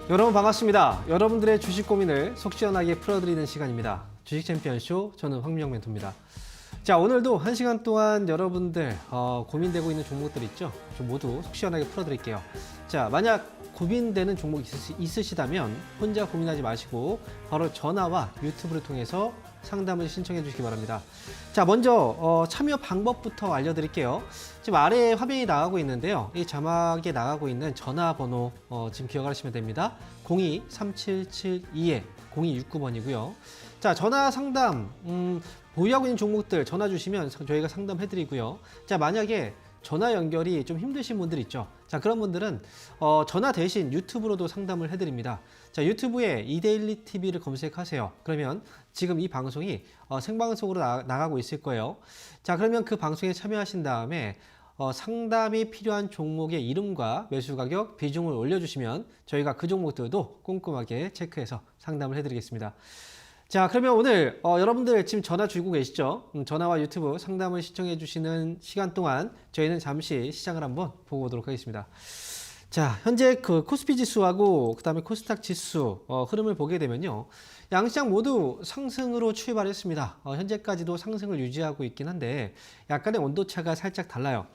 여러분 반갑습니다. 여러분들의 주식 고민을 속 시원하게 풀어드리는 시간입니다. 주식 챔피언쇼, 저는 황민영 멘토입니다. 자, 오늘도 1시간 동안 여러분들 고민되고 있는 종목들 있죠? 좀 모두 속 시원하게 풀어드릴게요. 자, 만약 고민되는 종목 있으시다면 혼자 고민하지 마시고 바로 전화와 유튜브를 통해서 상담을 신청해 주시기 바랍니다. 자, 먼저 참여 방법부터 알려드릴게요. 지금 아래에 화면이 나가고 있는데요. 이 자막에 나가고 있는 전화번호 지금 기억하시면 됩니다. 02-3772-0269번이고요. 자, 전화 상담 보유하고 있는 종목들 전화 주시면 저희가 상담해드리고요. 자, 만약에 전화 연결이 좀 힘드신 분들 있죠. 자, 그런 분들은 전화 대신 유튜브로도 상담을 해드립니다. 자, 유튜브에 이데일리 TV를 검색하세요. 그러면 지금 이 방송이 생방송으로 나가고 있을 거예요. 자, 그러면 그 방송에 참여하신 다음에 상담이 필요한 종목의 이름과 매수 가격, 비중을 올려주시면 저희가 그 종목들도 꼼꼼하게 체크해서 상담을 해드리겠습니다. 자, 그러면 오늘 여러분들 지금 전화 주고 계시죠? 전화와 유튜브 상담을 시청해 주시는 시간 동안 저희는 잠시 시장을 한번 보고 오도록 하겠습니다. 자, 현재 그 코스피 지수하고 그다음에 코스닥 지수 흐름을 보게 되면요. 양시장 모두 상승으로 출발했습니다. 현재까지도 상승을 유지하고 있긴 한데 약간의 온도차가 살짝 달라요.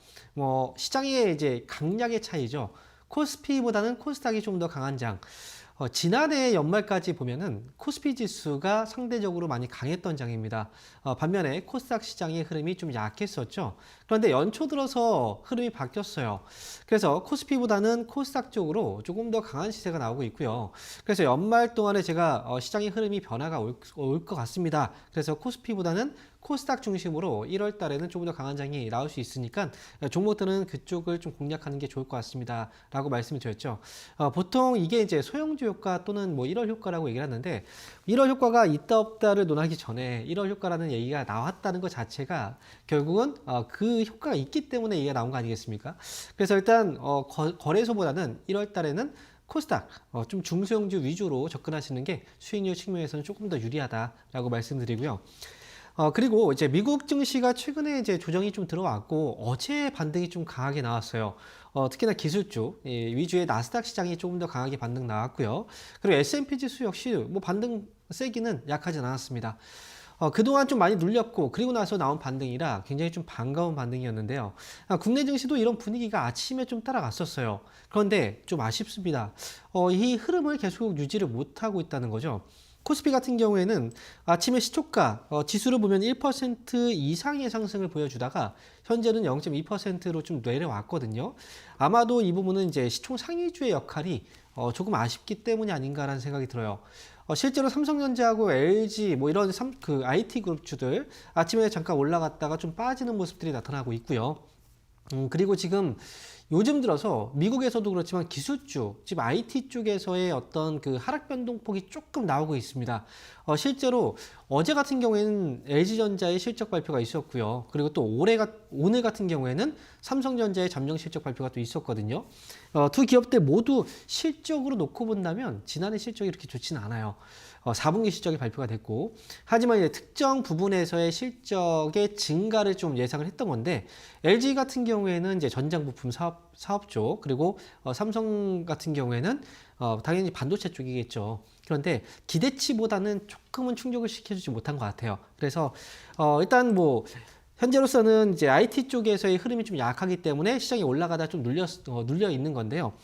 시장의 이제 강약의 차이죠. 코스피보다는 코스닥이 좀 더 강한 장. 지난해 연말까지 보면은 코스피 지수가 상대적으로 많이 강했던 장입니다. 반면에 코스닥 시장의 흐름이 좀 약했었죠. 그런데 연초 들어서 흐름이 바뀌었어요. 그래서 코스피보다는 코스닥 쪽으로 조금 더 강한 시세가 나오고 있고요. 그래서 연말 동안에 제가 시장의 흐름이 변화가 올 것 같습니다. 그래서 코스피보다는 코스닥 중심으로 1월 달에는 조금 더 강한 장이 나올 수 있으니까 종목들은 그쪽을 좀 공략하는 게 좋을 것 같습니다. 라고 말씀을 드렸죠. 보통 이게 이제 소형주 효과 또는 뭐 1월 효과라고 얘기를 하는데 1월 효과가 있다 없다를 논하기 전에 1월 효과라는 얘기가 나왔다는 것 자체가 결국은 그 효과가 있기 때문에 얘기가 나온 거 아니겠습니까? 그래서 일단 거래소보다는 1월 달에는 코스닥 좀 중소형주 위주로 접근하시는 게 수익률 측면에서는 조금 더 유리하다라고 말씀드리고요. 그리고 이제 미국 증시가 최근에 이제 조정이 좀 들어왔고 어제 반등이 좀 강하게 나왔어요. 특히나 기술주 위주의 나스닥 시장이 조금 더 강하게 반등 나왔고요. 그리고 S&P 지수 역시 뭐 반등 세기는 약하진 않았습니다. 그동안 좀 많이 눌렸고 그리고 나서 나온 반등이라 굉장히 좀 반가운 반등이었는데요. 국내 증시도 이런 분위기가 아침에 좀 따라갔었어요. 그런데 좀 아쉽습니다. 이 흐름을 계속 유지를 못하고 있다는 거죠. 코스피 같은 경우에는 아침에 시초가 지수를 보면 1% 이상의 상승을 보여주다가 현재는 0.2%로 좀 내려왔거든요. 아마도 이 부분은 이제 시총 상위주의 역할이 조금 아쉽기 때문이 아닌가라는 생각이 들어요. 실제로 삼성전자하고 LG 뭐 이런 그 IT 그룹주들 아침에 잠깐 올라갔다가 좀 빠지는 모습들이 나타나고 있고요. 그리고 지금 요즘 들어서 미국에서도 그렇지만 기술주, 즉 IT 쪽에서의 어떤 그 하락 변동폭이 조금 나오고 있습니다. 실제로 어제 같은 경우에는 LG전자의 실적 발표가 있었고요. 그리고 또 오늘 같은 경우에는 삼성전자의 잠정 실적 발표가 또 있었거든요. 두 기업들 모두 실적으로 놓고 본다면 지난해 실적이 이렇게 좋지는 않아요. 4분기 실적이 발표가 됐고, 하지만 이제 특정 부분에서의 실적의 증가를 좀 예상을 했던 건데, LG 같은 경우에는 이제 전장 부품 사업 쪽, 그리고 삼성 같은 경우에는 당연히 반도체 쪽이겠죠. 그런데 기대치보다는 조금은 충족을 시켜주지 못한 것 같아요. 그래서 일단 현재로서는 이제 IT 쪽에서의 흐름이 좀 약하기 때문에 시장이 올라가다 좀 눌려 있는 건데요.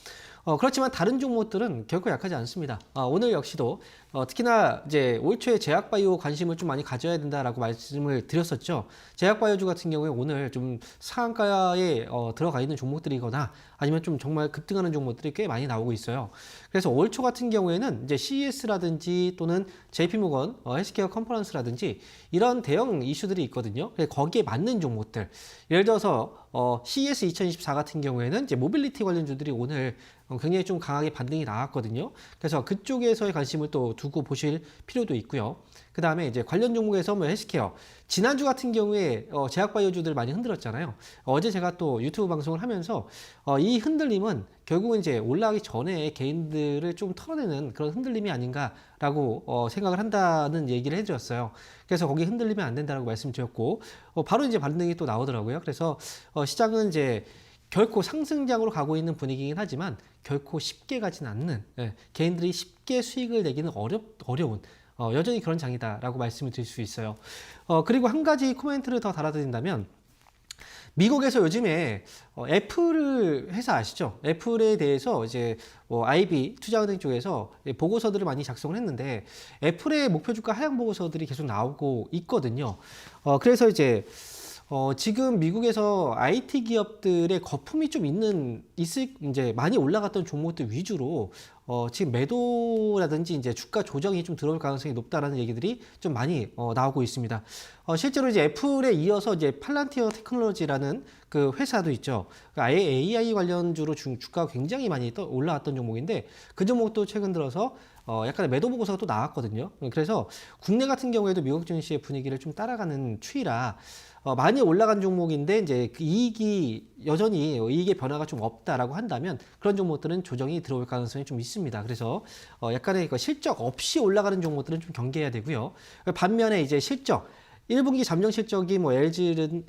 그렇지만 다른 종목들은 결코 약하지 않습니다. 오늘 역시도 특히나 이제 올 초에 제약바이오 관심을 좀 많이 가져야 된다라고 말씀을 드렸었죠. 제약바이오주 같은 경우에 오늘 좀 상한가에 들어가 있는 종목들이거나 아니면 좀 정말 급등하는 종목들이 꽤 많이 나오고 있어요. 그래서 올 초 같은 경우에는 이제 CES라든지 또는 JP모건 헬스케어 컨퍼런스라든지 이런 대형 이슈들이 있거든요. 거기에 맞는 종목들. 예를 들어서 CES 2024 같은 경우에는 이제 모빌리티 관련주들이 오늘 굉장히 좀 강하게 반등이 나왔거든요. 그래서 그쪽에서의 관심을 또 두고 보실 필요도 있고요. 그 다음에 이제 관련 종목에서 헬스케어. 지난주 같은 경우에 제약바이오주들 많이 흔들었잖아요. 어제 제가 또 유튜브 방송을 하면서 이 흔들림은 결국은 이제 올라가기 전에 개인들을 좀 털어내는 그런 흔들림이 아닌가라고 생각을 한다는 얘기를 해드렸어요. 그래서 거기 흔들리면 안 된다라고 말씀드렸고 바로 이제 반등이 또 나오더라고요. 그래서 시장은 이제 결코 상승장으로 가고 있는 분위기이긴 하지만 결코 쉽게 가진 않는, 개인들이 쉽게 수익을 내기는 어려운 여전히 그런 장이다라고 말씀을 드릴 수 있어요. 그리고 한 가지 코멘트를 더 달아드린다면, 미국에서 요즘에 애플 회사 아시죠? 애플에 대해서 이제 IB 투자은행 쪽에서 보고서들을 많이 작성을 했는데, 애플의 목표 주가 하향 보고서들이 계속 나오고 있거든요. 그래서 이제 지금 미국에서 IT 기업들의 거품이 좀 이제 많이 올라갔던 종목들 위주로 지금 매도라든지 이제 주가 조정이 좀 들어올 가능성이 높다라는 얘기들이 좀 많이 나오고 있습니다. 실제로 이제 애플에 이어서 이제 팔란티어 테크놀로지라는 그 회사도 있죠. 아예 AI 관련주로 주가가 굉장히 많이 올라왔던 종목인데, 그 종목도 최근 들어서 약간의 매도 보고서가 또 나왔거든요. 그래서 국내 같은 경우에도 미국 증시의 분위기를 좀 따라가는 추이라 많이 올라간 종목인데 이제 그 여전히 이익의 변화가 좀 없다라고 한다면, 그런 종목들은 조정이 들어올 가능성이 좀 있습니다. 그래서 약간의 실적 없이 올라가는 종목들은 좀 경계해야 되고요. 반면에 이제 실적 1분기 잠정 실적이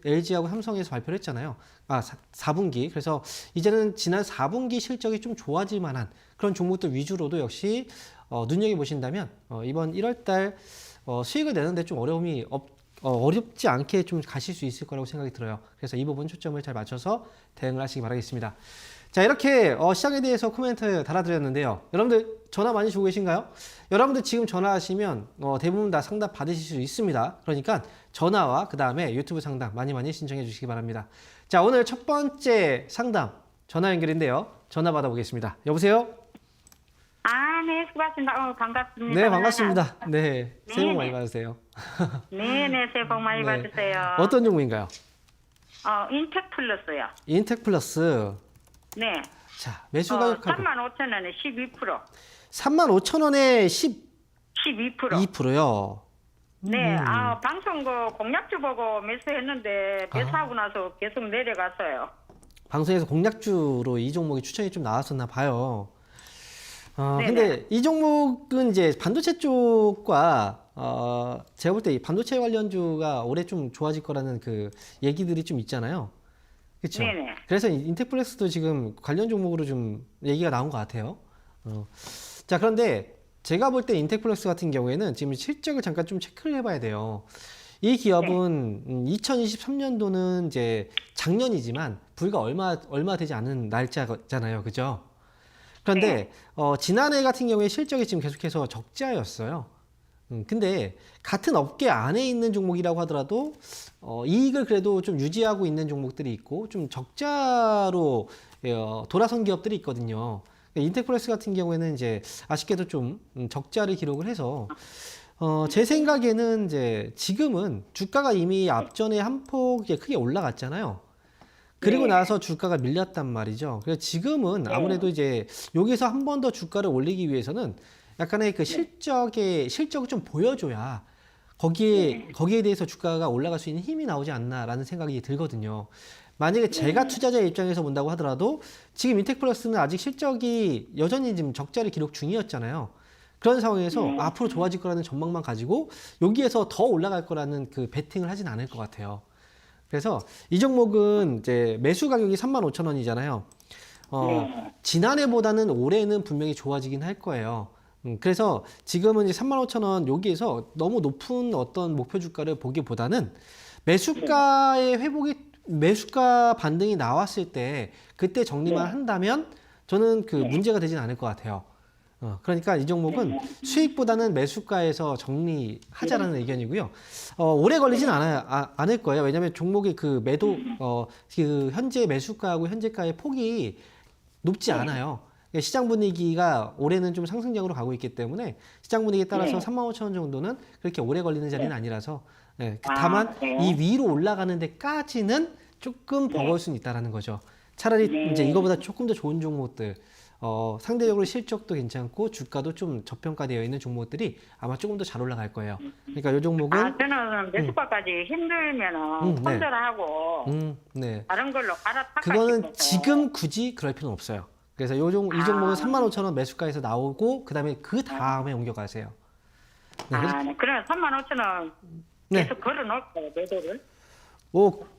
LG하고 삼성에서 발표를 했잖아요. 4분기. 그래서 이제는 지난 4분기 실적이 좀 좋아질 만한 그런 종목들 위주로도 역시 눈여겨보신다면 이번 1월달 수익을 내는데 좀 어렵지 않게 좀 가실 수 있을 거라고 생각이 들어요. 그래서 이 부분 초점을 잘 맞춰서 대응을 하시기 바라겠습니다. 자, 이렇게 시장에 대해서 코멘트 달아드렸는데요. 여러분들 전화 많이 주고 계신가요? 여러분들 지금 전화하시면 대부분 다 상담 받으실 수 있습니다. 그러니까 전화와 그 다음에 유튜브 상담 많이 신청해 주시기 바랍니다. 자, 오늘 첫 번째 상담 전화 연결인데요. 전화 받아보겠습니다. 여보세요? 네, 수고하셨습니다. 반갑습니다. 네, 반갑습니다. 네, 새해 복 네네. 많이 받으세요. 네네, 새해 복 많이 네. 받으세요. 어떤 종목인가요? 인텍 플러스요. 인텍 플러스. 네. 자, 매수 가격하고 35,000원에 12%. 35,000원에 12%. 12%요. 네, 방송 공약주 보고 매수했는데, 매수하고 나서 계속 내려갔어요. 방송에서 공략주로 이 종목이 추천이 좀 나왔었나 봐요. 네네. 근데 이 종목은 이제 반도체 쪽과 제가 볼 때 이 반도체 관련주가 올해 좀 좋아질 거라는 그 얘기들이 좀 있잖아요. 그렇죠? 네네. 그래서 인텍플렉스도 지금 관련 종목으로 좀 얘기가 나온 것 같아요. 자, 그런데 제가 볼 때 인텍플렉스 같은 경우에는 지금 실적을 잠깐 좀 체크를 해봐야 돼요. 이 기업은 2023년도는 이제 작년이지만 불과 얼마 되지 않은 날짜잖아요. 그죠? 그런데 지난해 같은 경우에 실적이 지금 계속해서 적자였어요. 근데 같은 업계 안에 있는 종목이라고 하더라도 이익을 그래도 좀 유지하고 있는 종목들이 있고 좀 적자로 돌아선 기업들이 있거든요. 인텍플렉스 같은 경우에는 이제 아쉽게도 좀 적자를 기록을 해서 제 생각에는 이제 지금은 주가가 이미 앞전에 한 폭 크게 올라갔잖아요. 그리고 네. 나서 주가가 밀렸단 말이죠. 그래서 지금은 아무래도 이제 여기서 한 번 더 주가를 올리기 위해서는 약간의 그 실적을 좀 보여줘야 거기에 대해서 주가가 올라갈 수 있는 힘이 나오지 않나라는 생각이 들거든요. 만약에 제가 투자자 입장에서 본다고 하더라도 지금 인텍플러스는 아직 실적이 여전히 지금 적자를 기록 중이었잖아요. 그런 상황에서 앞으로 좋아질 거라는 전망만 가지고 여기에서 더 올라갈 거라는 그 베팅을 하진 않을 것 같아요. 그래서 이 종목은 이제 매수 가격이 35,000원이잖아요. 지난해보다는 올해는 분명히 좋아지긴 할 거예요. 그래서 지금은 이제 35,000원 여기에서 너무 높은 어떤 목표 주가를 보기보다는 매수가 반등이 나왔을 때 그때 정리만 한다면 저는 그 문제가 되진 않을 것 같아요. 그러니까 이 종목은 수익보다는 매수가에서 정리하자라는 의견이고요. 오래 걸리진 않을 거예요. 왜냐하면 종목의 그 그 현재 매수가하고 현재가의 폭이 높지 않아요. 시장 분위기가 올해는 좀 상승적으로 가고 있기 때문에 시장 분위기에 따라서 35,000원 정도는 그렇게 오래 걸리는 자리는 아니라서 다만 이 위로 올라가는 데까지는 조금 버거울 수는 있다라는 거죠. 차라리 이제 이거보다 조금 더 좋은 종목들 상대적으로 실적도 괜찮고 주가도 좀 저평가되어 있는 종목들이 아마 조금 더 잘 올라갈 거예요. 그러니까 이 종목은 저는 매수가까지 힘들면은 네. 손절하고 네. 다른 걸로 갈아타까 그거는 싶어서. 지금 굳이 그럴 필요는 없어요. 그래서 이 종목은 35,000원 매수가에서 나오고 그 다음에 옮겨가세요. 네, 네. 그러면 35,000원 네. 계속 걸어놓을까요, 매도를?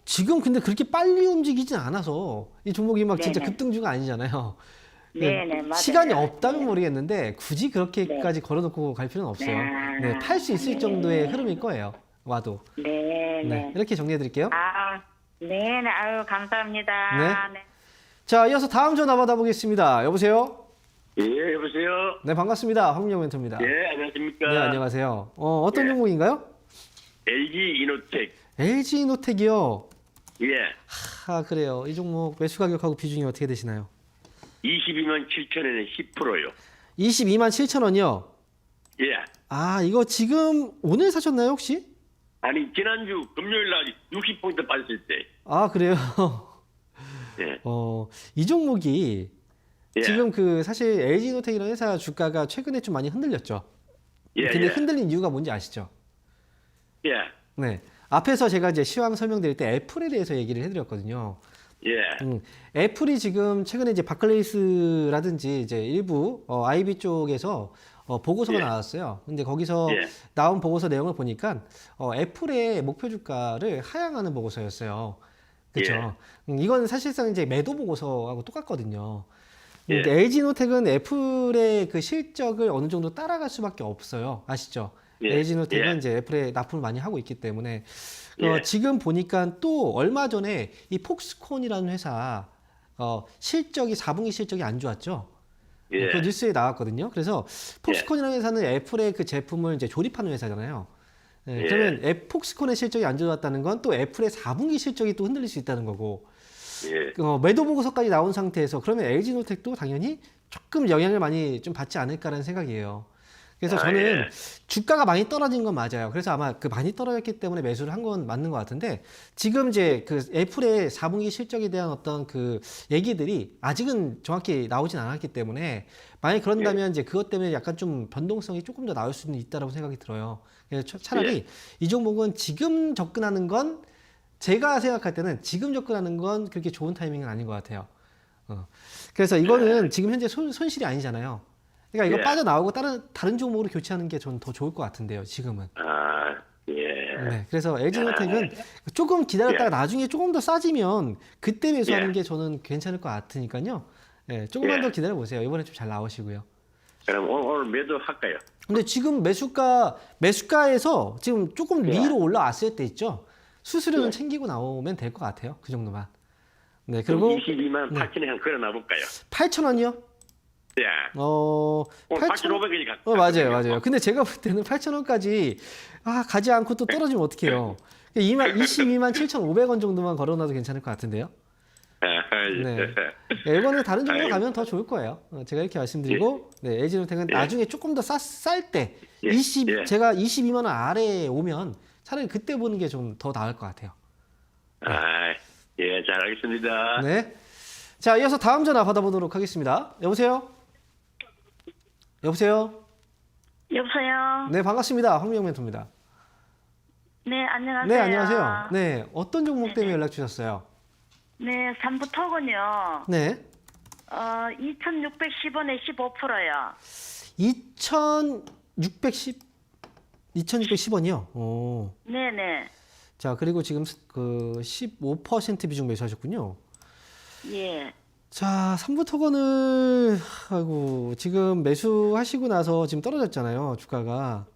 지금 근데 그렇게 빨리 움직이진 않아서 이 종목이 막 진짜 네네. 급등주가 아니잖아요. 네네, 맞아요. 시간이 없다면 모르겠는데 굳이 네. 그렇게까지 걸어놓고 갈 필요는 없어요. 아, 네, 팔 수 있을 네. 정도의 흐름일 거예요. 와도. 네네. 네, 이렇게 정리해 드릴게요. 아, 네네. 아유, 감사합니다. 네. 자, 이어서 다음 전화 받아보겠습니다. 여보세요? 예, 여보세요. 네, 반갑습니다. 황민영 멘토입니다. 예, 안녕하십니까. 네, 안녕하세요. 어떤 예. 종목인가요? LG 이노텍. LG노텍이요. 예, 아, 그래요. 이 종목 매수 가격하고 비중이 어떻게 되시나요? 22만 7천원에 10%요. 22만 7천 원이요. 예. 아, 이거 지금 오늘 사셨나요, 혹시? 아니, 지난주 금요일 날 60포인트 빠졌을 때. 아, 그래요. 예. 이 종목이 예. 지금 사실 LG노텍이라는 회사 주가가 최근에 좀 많이 흔들렸죠. 예, 근데 예. 흔들린 이유가 뭔지 아시죠? 예. 네. 앞에서 제가 이제 시황 설명드릴 때 애플에 대해서 얘기를 해드렸거든요. 예. 애플이 지금 최근에 이제 바클레이스라든지 이제 일부 IB 쪽에서 보고서가 예. 나왔어요. 근데 거기서 예. 나온 보고서 내용을 보니까 애플의 목표 주가를 하향하는 보고서였어요. 그렇죠. 이건 사실상 이제 매도 보고서하고 똑같거든요. 예. 근데 LG노텍은 애플의 그 실적을 어느 정도 따라갈 수밖에 없어요. 아시죠? 예. LG노텍은 예. 이제 애플에 납품을 많이 하고 있기 때문에 예. 지금 보니까 또 얼마 전에 이 폭스콘이라는 회사 실적이 4분기 실적이 안 좋았죠. 예. 그 뉴스에 나왔거든요. 그래서 폭스콘이라는 회사는 애플의 그 제품을 이제 조립하는 회사잖아요. 네, 예. 그러면 폭스콘의 실적이 안 좋았다는 건 또 애플의 4분기 실적이 또 흔들릴 수 있다는 거고 예. 매도 보고서까지 나온 상태에서 그러면 LG노텍도 당연히 조금 영향을 많이 좀 받지 않을까라는 생각이에요. 그래서 저는 예. 주가가 많이 떨어진 건 맞아요. 그래서 아마 그 많이 떨어졌기 때문에 매수를 한 건 맞는 것 같은데 지금 이제 그 애플의 4분기 실적에 대한 어떤 그 얘기들이 아직은 정확히 나오진 않았기 때문에 만약 그런다면 이제 그것 때문에 약간 좀 변동성이 조금 더 나올 수는 있다라고 생각이 들어요. 그래서 차라리 이 종목은 지금 접근하는 건 제가 생각할 때는 지금 접근하는 건 그렇게 좋은 타이밍은 아닌 것 같아요. 그래서 이거는 지금 현재 손실이 아니잖아요. 그러니까 이거 예. 빠져나오고 다른 종목으로 교체하는 게 저는 더 좋을 것 같은데요, 지금은. 아, 예. 네, 그래서 LG노텍은 조금 기다렸다가 나중에 조금 더 싸지면 그때 매수하는 예. 게 저는 괜찮을 것 같으니까요. 네, 조금만 예. 더 기다려 보세요. 이번에 좀 잘 나오시고요. 그럼 오늘 매도 할까요? 근데 지금 매수가에서 지금 조금 예. 위로 올라왔을 때 있죠. 수수료는 예. 챙기고 나오면 될 것 같아요. 그 정도만. 네, 그럼 그리고 22만 네. 8천에 한 걸어놔 볼까요? 8,000원이요? 예. 오늘 8,500원이 맞아요. 근데 제가 볼 때는 8,000원까지 가지 않고 또 떨어지면 어떡해요. 22만 7,500원 정도만 걸어놔도 괜찮을 것 같은데요. 네. 이거는 다른 종목으로 아이고. 가면 더 좋을 거예요. 제가 이렇게 말씀드리고, 네, LG노텍은 예. 나중에 조금 더 쌀 때, 예. 예. 제가 22만 원 아래에 오면 차라리 그때 보는 게 좀 더 나을 것 같아요. 아, 예, 잘 알겠습니다. 네. 자, 이어서 다음 전화 받아보도록 하겠습니다. 여보세요? 여보세요? 여보세요? 네, 반갑습니다. 황미영 멘토입니다. 네, 안녕하세요. 네, 안녕하세요. 네, 어떤 종목 때문에 연락 주셨어요? 네, 삼부토건요. 네. 2,610원에 15%요. 2,610원이요. 오. 네네. 자, 그리고 지금 그 15% 비중 매수하셨군요. 예. 자, 삼부토건을 아이고, 지금 매수하시고 나서 지금 떨어졌잖아요, 주가가.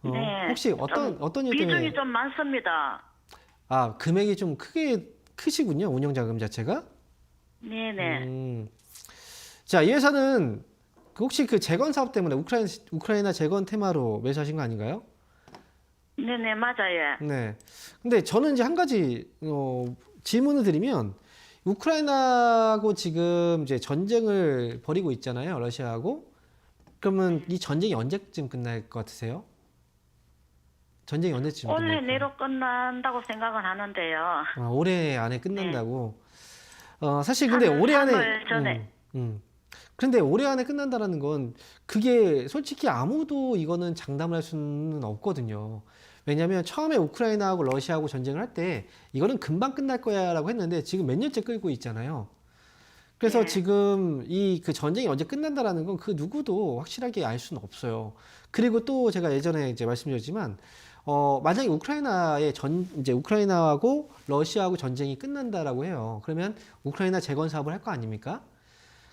네. 혹시 어떤 일 때문에 비중이 좀 많습니다. 금액이 좀 크시군요, 운영 자금 자체가. 네네. 자, 이 회사는 혹시 그 재건 사업 때문에 우크라이나 재건 테마로 매수하신 거 아닌가요? 네네, 맞아요. 네. 근데 저는 이제 한 가지 질문을 드리면 우크라이나하고 지금 이제 전쟁을 벌이고 있잖아요, 러시아하고. 그러면 이 전쟁이 언제쯤 끝날 것 같으세요? 전쟁이 언제쯤 올해 끝날까요? 내로 끝난다고 생각은 하는데요. 올해 안에 끝난다고. 사실 근데 3월 올해 안에 전에. 그런데 올해 안에 끝난다라는 건 그게 솔직히 아무도 이거는 장담을 할 수는 없거든요. 왜냐하면 처음에 우크라이나하고 러시아하고 전쟁을 할 때 이거는 금방 끝날 거야라고 했는데 지금 몇 년째 끌고 있잖아요. 그래서 네. 지금 그 전쟁이 언제 끝난다라는 건 그 누구도 확실하게 알 수는 없어요. 그리고 또 제가 예전에 이제 말씀드렸지만 만약에 이제 우크라이나하고 러시아하고 전쟁이 끝난다라고 해요. 그러면 우크라이나 재건 사업을 할 거 아닙니까?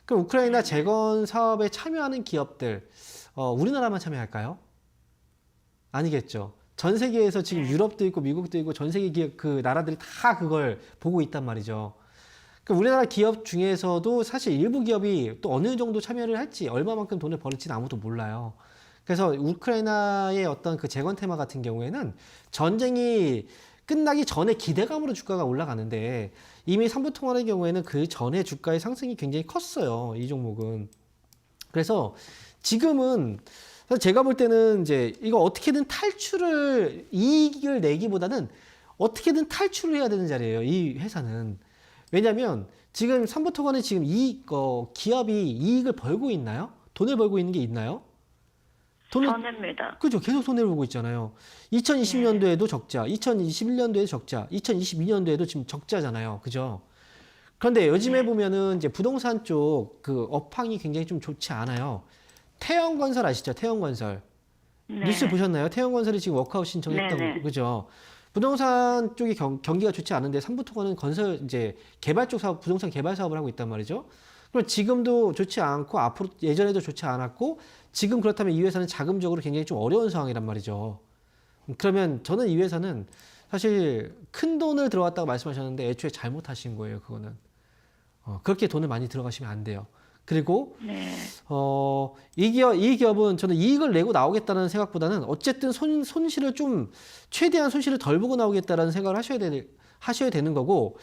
그럼 우크라이나 재건 사업에 참여하는 기업들, 우리나라만 참여할까요? 아니겠죠. 전 세계에서 지금 유럽도 있고 미국도 있고 전 세계 기업 그 나라들이 다 그걸 보고 있단 말이죠. 그럼 우리나라 기업 중에서도 사실 일부 기업이 또 어느 정도 참여를 할지 얼마만큼 돈을 벌을지는 아무도 몰라요. 그래서 우크라이나의 어떤 그 재건 테마 같은 경우에는 전쟁이 끝나기 전에 기대감으로 주가가 올라가는데 이미 삼부통화의 경우에는 그 전에 주가의 상승이 굉장히 컸어요. 이 종목은. 그래서 지금은 사실 제가 볼 때는 이제 이거 어떻게든 이익을 내기보다는 어떻게든 탈출을 해야 되는 자리예요. 이 회사는. 왜냐하면 지금 삼부토건은 지금 기업이 이익을 벌고 있나요? 돈을 벌고 있는 게 있나요? 손해입니다. 그죠. 계속 손해를 보고 있잖아요. 2020년도에도 적자, 2021년도에도 적자, 2022년도에도 지금 적자잖아요. 그죠? 그런데 요즘에 보면은 이제 부동산 쪽 그 업황이 굉장히 좀 좋지 않아요. 태영건설 아시죠? 태영건설. 네. 뉴스 보셨나요? 태영건설이 지금 워크아웃 신청했다고. 네네. 그죠? 부동산 쪽이 경기가 좋지 않은데 삼부토건은 개발 쪽 사업, 부동산 개발 사업을 하고 있단 말이죠. 그럼 지금도 좋지 않고 앞으로 예전에도 좋지 않았고 지금 그렇다면 이 회사는 자금적으로 굉장히 좀 어려운 상황이란 말이죠. 그러면 저는 이 회사는 사실 큰 돈을 들어갔다고 말씀하셨는데 애초에 잘못하신 거예요. 그거는. 그렇게 돈을 많이 들어가시면 안 돼요. 그리고 네. 이 기업은 저는 이익을 내고 나오겠다는 생각보다는 어쨌든 손실을 좀 최대한 손실을 덜 보고 나오겠다라는 생각을 하셔야 되는 거고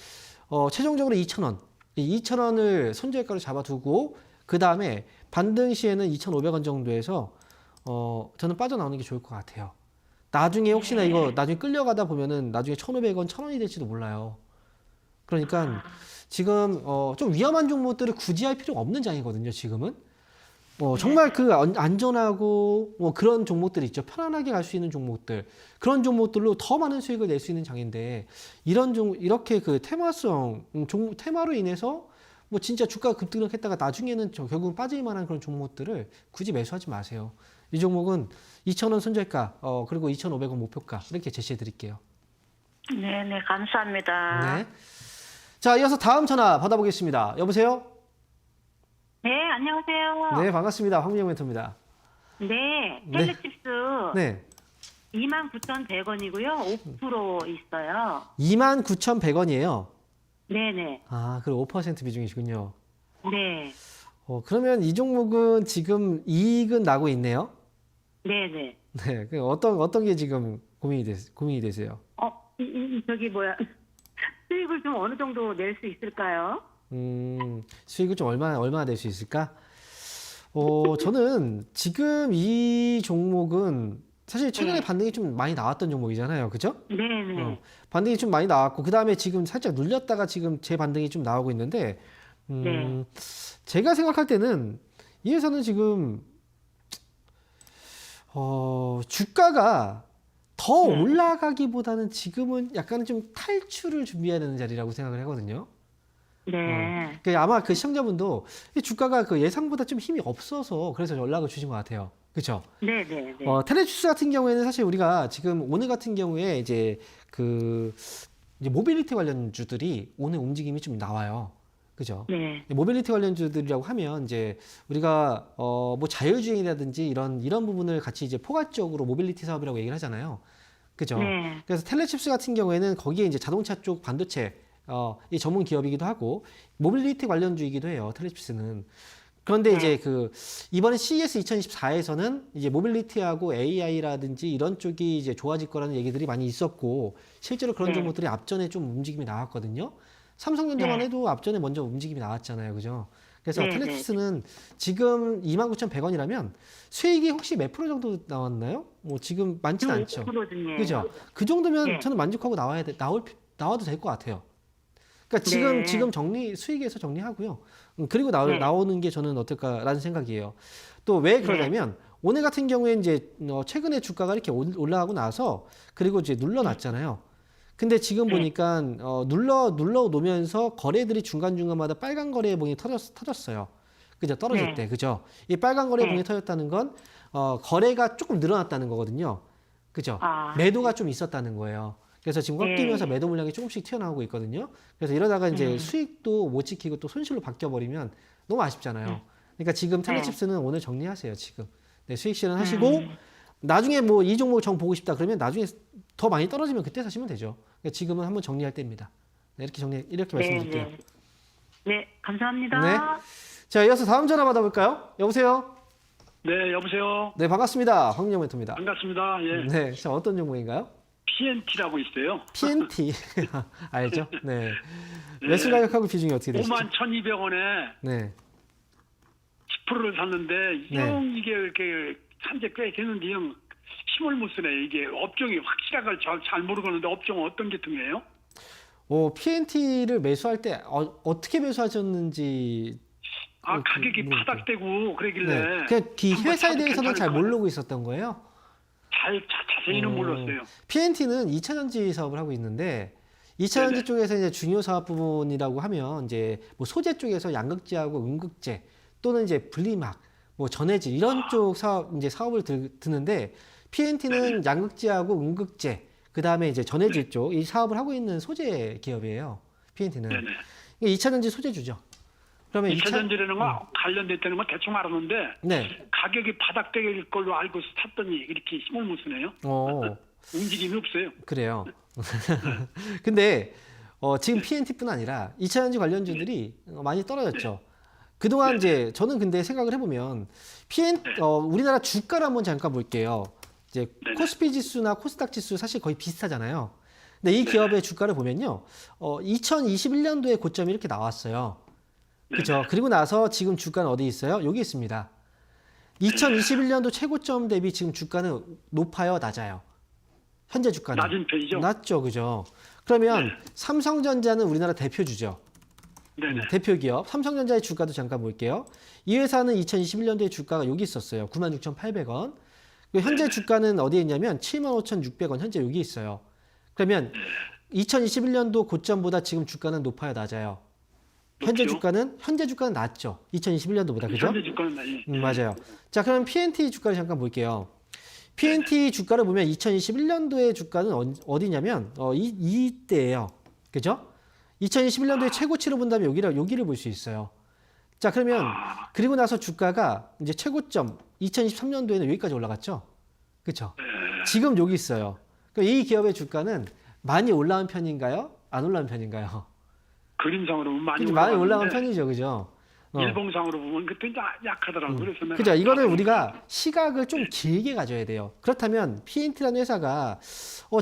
최종적으로 2,000원. 이 2,000원을 손절가로 잡아두고 그 다음에 반등 시에는 2,500원 정도에서 저는 빠져나오는 게 좋을 것 같아요. 나중에 혹시나 이거 나중에 끌려가다 보면은 나중에 1,500원, 1,000원이 될지도 몰라요. 그러니까 지금 좀 위험한 종목들을 굳이 할 필요가 없는 장이거든요. 지금은 정말 그 안전하고 그런 종목들이 있죠. 편안하게 갈 수 있는 종목들 그런 종목들로 더 많은 수익을 낼 수 있는 장인데 이렇게 그 테마로 인해서 뭐 진짜 주가 급등했다가 나중에는 결국 빠질 만한 그런 종목들을 굳이 매수하지 마세요. 이 종목은 2,000원 손절가 그리고 2,500원 목표가 이렇게 제시해 드릴게요. 네, 감사합니다. 네. 자, 이어서 다음 전화 받아보겠습니다. 여보세요? 네, 안녕하세요. 네, 반갑습니다. 황민영 멘토입니다. 네, 네. 텔레칩스 네. 29,100원이고요. 5% 있어요. 29,100원이에요. 네네. 아, 그럼 5% 비중이시군요. 네. 그러면 이 종목은 지금 이익은 나고 있네요. 네네. 네. 그 어떤 게 지금 고민이 되세요? 저기 뭐야. 수익을 좀 어느 정도 낼 수 있을까요? 수익을 좀 얼마나 낼 수 있을까? 저는 지금 이 종목은 사실 최근에 반등이 좀 많이 나왔던 종목이잖아요. 그죠? 네네. 반등이 좀 많이 나왔고, 그 다음에 지금 살짝 눌렸다가 지금 재반등이 좀 나오고 있는데, 네. 제가 생각할 때는 이 회사는 지금, 주가가 더 올라가기보다는 지금은 약간 좀 탈출을 준비해야 되는 자리라고 생각을 하거든요. 네. 아마 그 시청자분도 이 주가가 그 예상보다 좀 힘이 없어서 그래서 연락을 주신 것 같아요. 그렇죠? 네네. 텔레주스 같은 경우에는 사실 우리가 지금 오늘 같은 경우에 이제 모빌리티 관련주들이 오늘 움직임이 좀 나와요. 그죠? 네. 모빌리티 관련주들이라고 하면 이제 우리가 뭐 자율주행이라든지 이런 부분을 같이 이제 포괄적으로 모빌리티 사업이라고 얘기를 하잖아요. 그죠? 네. 그래서 텔레칩스 같은 경우에는 거기에 이제 자동차 쪽 반도체 이 전문 기업이기도 하고 모빌리티 관련주이기도 해요. 텔레칩스는. 그런데 네. 이제 이번에 CES 2024에서는 이제 모빌리티하고 AI라든지 이런 쪽이 이제 좋아질 거라는 얘기들이 많이 있었고 실제로 그런 네. 종목들이 앞전에 좀 움직임이 나왔거든요. 삼성전자만 네. 해도 앞전에 먼저 움직임이 나왔잖아요. 그죠? 그래서 네, 텔레칩스는 지금 29,100원이라면 수익이 혹시 몇 프로 정도 나왔나요? 뭐 지금 많지는 않죠. 5% 중에. 그죠? 그 정도면 네. 저는 만족하고 나와도 될 것 같아요. 그러니까 네. 지금 수익에서 정리하고요. 그리고 네. 나오는 게 저는 어떨까라는 생각이에요. 또 왜 그러냐면 오늘 같은 경우에 이제 최근에 주가가 이렇게 올라가고 나서 그리고 이제 눌러놨잖아요. 근데 지금 보니까 눌러 놓으면서 거래들이 중간중간마다 빨간 거래 봉이 터졌어요. 그죠? 떨어질 네. 때. 그죠? 이 빨간 거래 봉이 네. 터졌다는 건 거래가 조금 늘어났다는 거거든요. 그죠? 아. 매도가 좀 있었다는 거예요. 그래서 지금 꽉 네. 끼면서 매도 물량이 조금씩 튀어나오고 있거든요. 그래서 이러다가 이제 수익도 못 지키고 또 손실로 바뀌어버리면 너무 아쉽잖아요. 그러니까 지금 텔레칩스는 오늘 정리하세요, 지금. 네, 수익 실현하시고, 나중에 뭐 이 종목 정 보고 싶다 그러면 나중에 더 많이 떨어지면 그때 사시면 되죠. 그러니까 지금은 한번 정리할 때입니다. 네, 이렇게 말씀드릴게요. 네. 네, 감사합니다. 네. 자, 이어서 다음 전화 받아볼까요? 여보세요? 네, 여보세요. 네, 반갑습니다. 황영 멘토입니다. 반갑습니다. 예. 네, 자, 어떤 종목인가요? PNT라고 있어요. PNT. 알죠? 네. 매수 가격하고 비중이 어떻게 되시죠? 51,200원에 네. 10%를 샀는데 네. 영 이게 이렇게 산지 꽤 됐는데 영 힘을 못 쓰네. 이게 업종이 확실한 걸 잘 모르겠는데 업종은 어떤 계통이에요? PNT를 매수할 때 어떻게 매수하셨는지 아, 가격이 모르겠어요. 바닥되고 그러길래 네. 그냥 이 한번 회사에 사도 대해서는 잘 괜찮을 것 모르고 있었던 거예요. 자세히는 몰랐어요. PNT는 2차전지 사업을 하고 있는데 2차전지 네네. 쪽에서 이제 중요 사업 부분이라고 하면 이제 뭐 소재 쪽에서 양극재하고 음극재 또는 이제 분리막, 뭐 전해질 이런 쪽 사업을 드는데 PNT는 양극재하고 음극재 그 다음에 이제 전해질 쪽 이 사업을 하고 있는 소재 기업이에요. PNT는 네네. 2차전지 소재주죠. 그러면 2차전지라는 거 관련됐다는 거 대충 알았는데 네. 가격이 바닥될 걸로 알고 샀더니 이렇게 힘을 못 쓰네요. 움직임이 없어요. 그래요. 근데 지금 PNT뿐 아니라 2차전지 관련주들이 많이 떨어졌죠. 그동안 이제 저는 근데 생각을 해보면 우리나라 주가를 한번 잠깐 볼게요. 이제 코스피 지수나 코스닥 지수 사실 거의 비슷하잖아요. 근데 이 기업의 주가를 보면요, 2021년도에 고점이 이렇게 나왔어요. 그렇죠. 그리고 나서 지금 주가는 어디 있어요? 여기 있습니다. 2021년도 최고점 대비 지금 주가는 높아요, 낮아요? 현재 주가는 낮은 편이죠. 낮죠, 그죠? 그러면 삼성전자는 우리나라 대표주죠. 네네. 대표 기업 삼성전자의 주가도 잠깐 볼게요. 이 회사는 2021년도에 주가가 여기 있었어요. 96,800원. 현재 주가는 어디에 있냐면 75,600원. 현재 여기 있어요. 그러면 2021년도 고점보다 지금 주가는 높아요, 낮아요? 현재 높죠. 주가는 낮죠. 2021년도보다, 그죠? 현재 주가는 맞아요. 자, 그럼 PNT 주가를 잠깐 볼게요. PNT 주가를 보면 2021년도의 주가는 어디냐면 이때예요. 그죠? 2021년도에 최고치로 본다면 여기를 볼 수 있어요. 자, 그러면 그리고 나서 주가가 이제 최고점 2023년도에는 여기까지 올라갔죠. 그렇죠? 지금 여기 있어요. 그럼 이 기업의 주가는 많이 올라온 편인가요? 안 올라온 편인가요? 그림상으로 보면 많이 많이 올라온 올라왔는데 편이죠, 그죠? 일봉상으로 보면 그때 약하더라고. 그래서 내가 그죠? 이거는 우리가 시각을 좀 길게 가져야 돼요. 그렇다면 PNT라는 회사가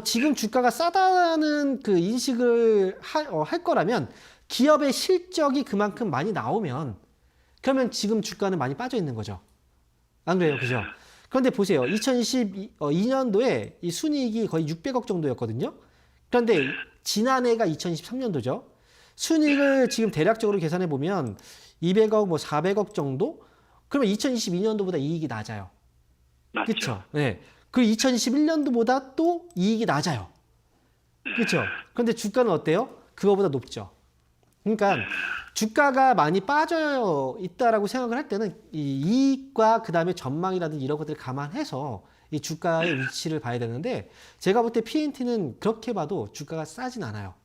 지금 주가가 싸다는 그 인식을 할 거라면 기업의 실적이 그만큼 많이 나오면 그러면 지금 주가는 많이 빠져 있는 거죠. 안 그래요? 그죠? 그런데 보세요. 2022년도에 이 순이익이 거의 600억 정도였거든요. 그런데 지난해가 2023년도죠. 순이익을 지금 대략적으로 계산해 보면 200억, 뭐 400억 정도? 그러면 2022년도보다 이익이 낮아요. 맞죠. 그렇죠? 네. 그 2021년도보다 또 이익이 낮아요. 그렇죠? 그런데 주가는 어때요? 그거보다 높죠. 그러니까 주가가 많이 빠져 있다라고 생각을 할 때는 이 이익과 그다음에 전망이라든지 이런 것들을 감안해서 이 주가의 위치를 봐야 되는데 제가 볼 때 PNT는 그렇게 봐도 주가가 싸진 않아요.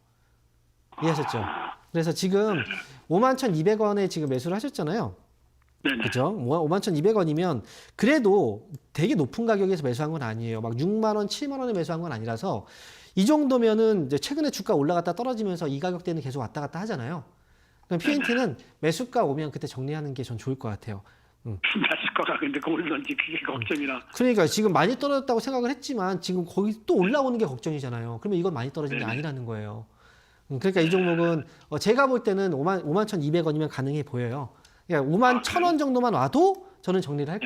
이해하셨죠? 그래서 지금 51,200원에 지금 매수를 하셨잖아요. 네네. 그죠? 51,200원이면 그래도 되게 높은 가격에서 매수한 건 아니에요. 막 6만 원, 7만 원에 매수한 건 아니라서 이 정도면은 이제 최근에 주가 올라갔다 떨어지면서 이 가격대는 계속 왔다 갔다 하잖아요. 그럼 PNT는 매수가 오면 그때 정리하는 게 전 좋을 것 같아요. 낮을 거가 근데 그 올런지 그게 걱정이라. 그러니까 지금 많이 떨어졌다고 생각을 했지만 지금 거기 또 올라오는 게 걱정이잖아요. 그러면 이건 많이 떨어진 게 아니라는 거예요. 그러니까 이 종목은 제가 볼 때는 51,200원이면 가능해 보여요. 그러니까 51,000원 정도만 와도 저는 정리할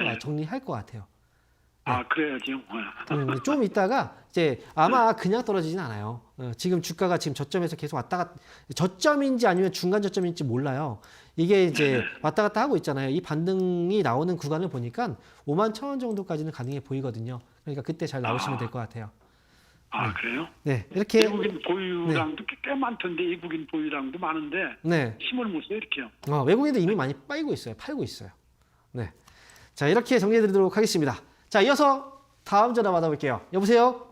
것 같아요. 아, 그래야죠. 좀 있다가 이제 아마 그냥 떨어지진 않아요. 지금 주가가 지금 저점에서 계속 왔다 갔다, 저점인지 아니면 중간 저점인지 몰라요. 이게 이제 왔다 갔다 하고 있잖아요. 이 반등이 나오는 구간을 보니까 51,000원 정도까지는 가능해 보이거든요. 그러니까 그때 잘 나오시면 될 것 같아요. 아, 그래요? 네, 이렇게 외국인 보유량도 꽤 많던데 외국인 보유량도 많은데 네, 힘을 못 써요 이렇게요. 외국인도 이미 많이 팔고 있어요. 네, 자 이렇게 정리해드리도록 하겠습니다. 자, 이어서 다음 전화 받아볼게요. 여보세요?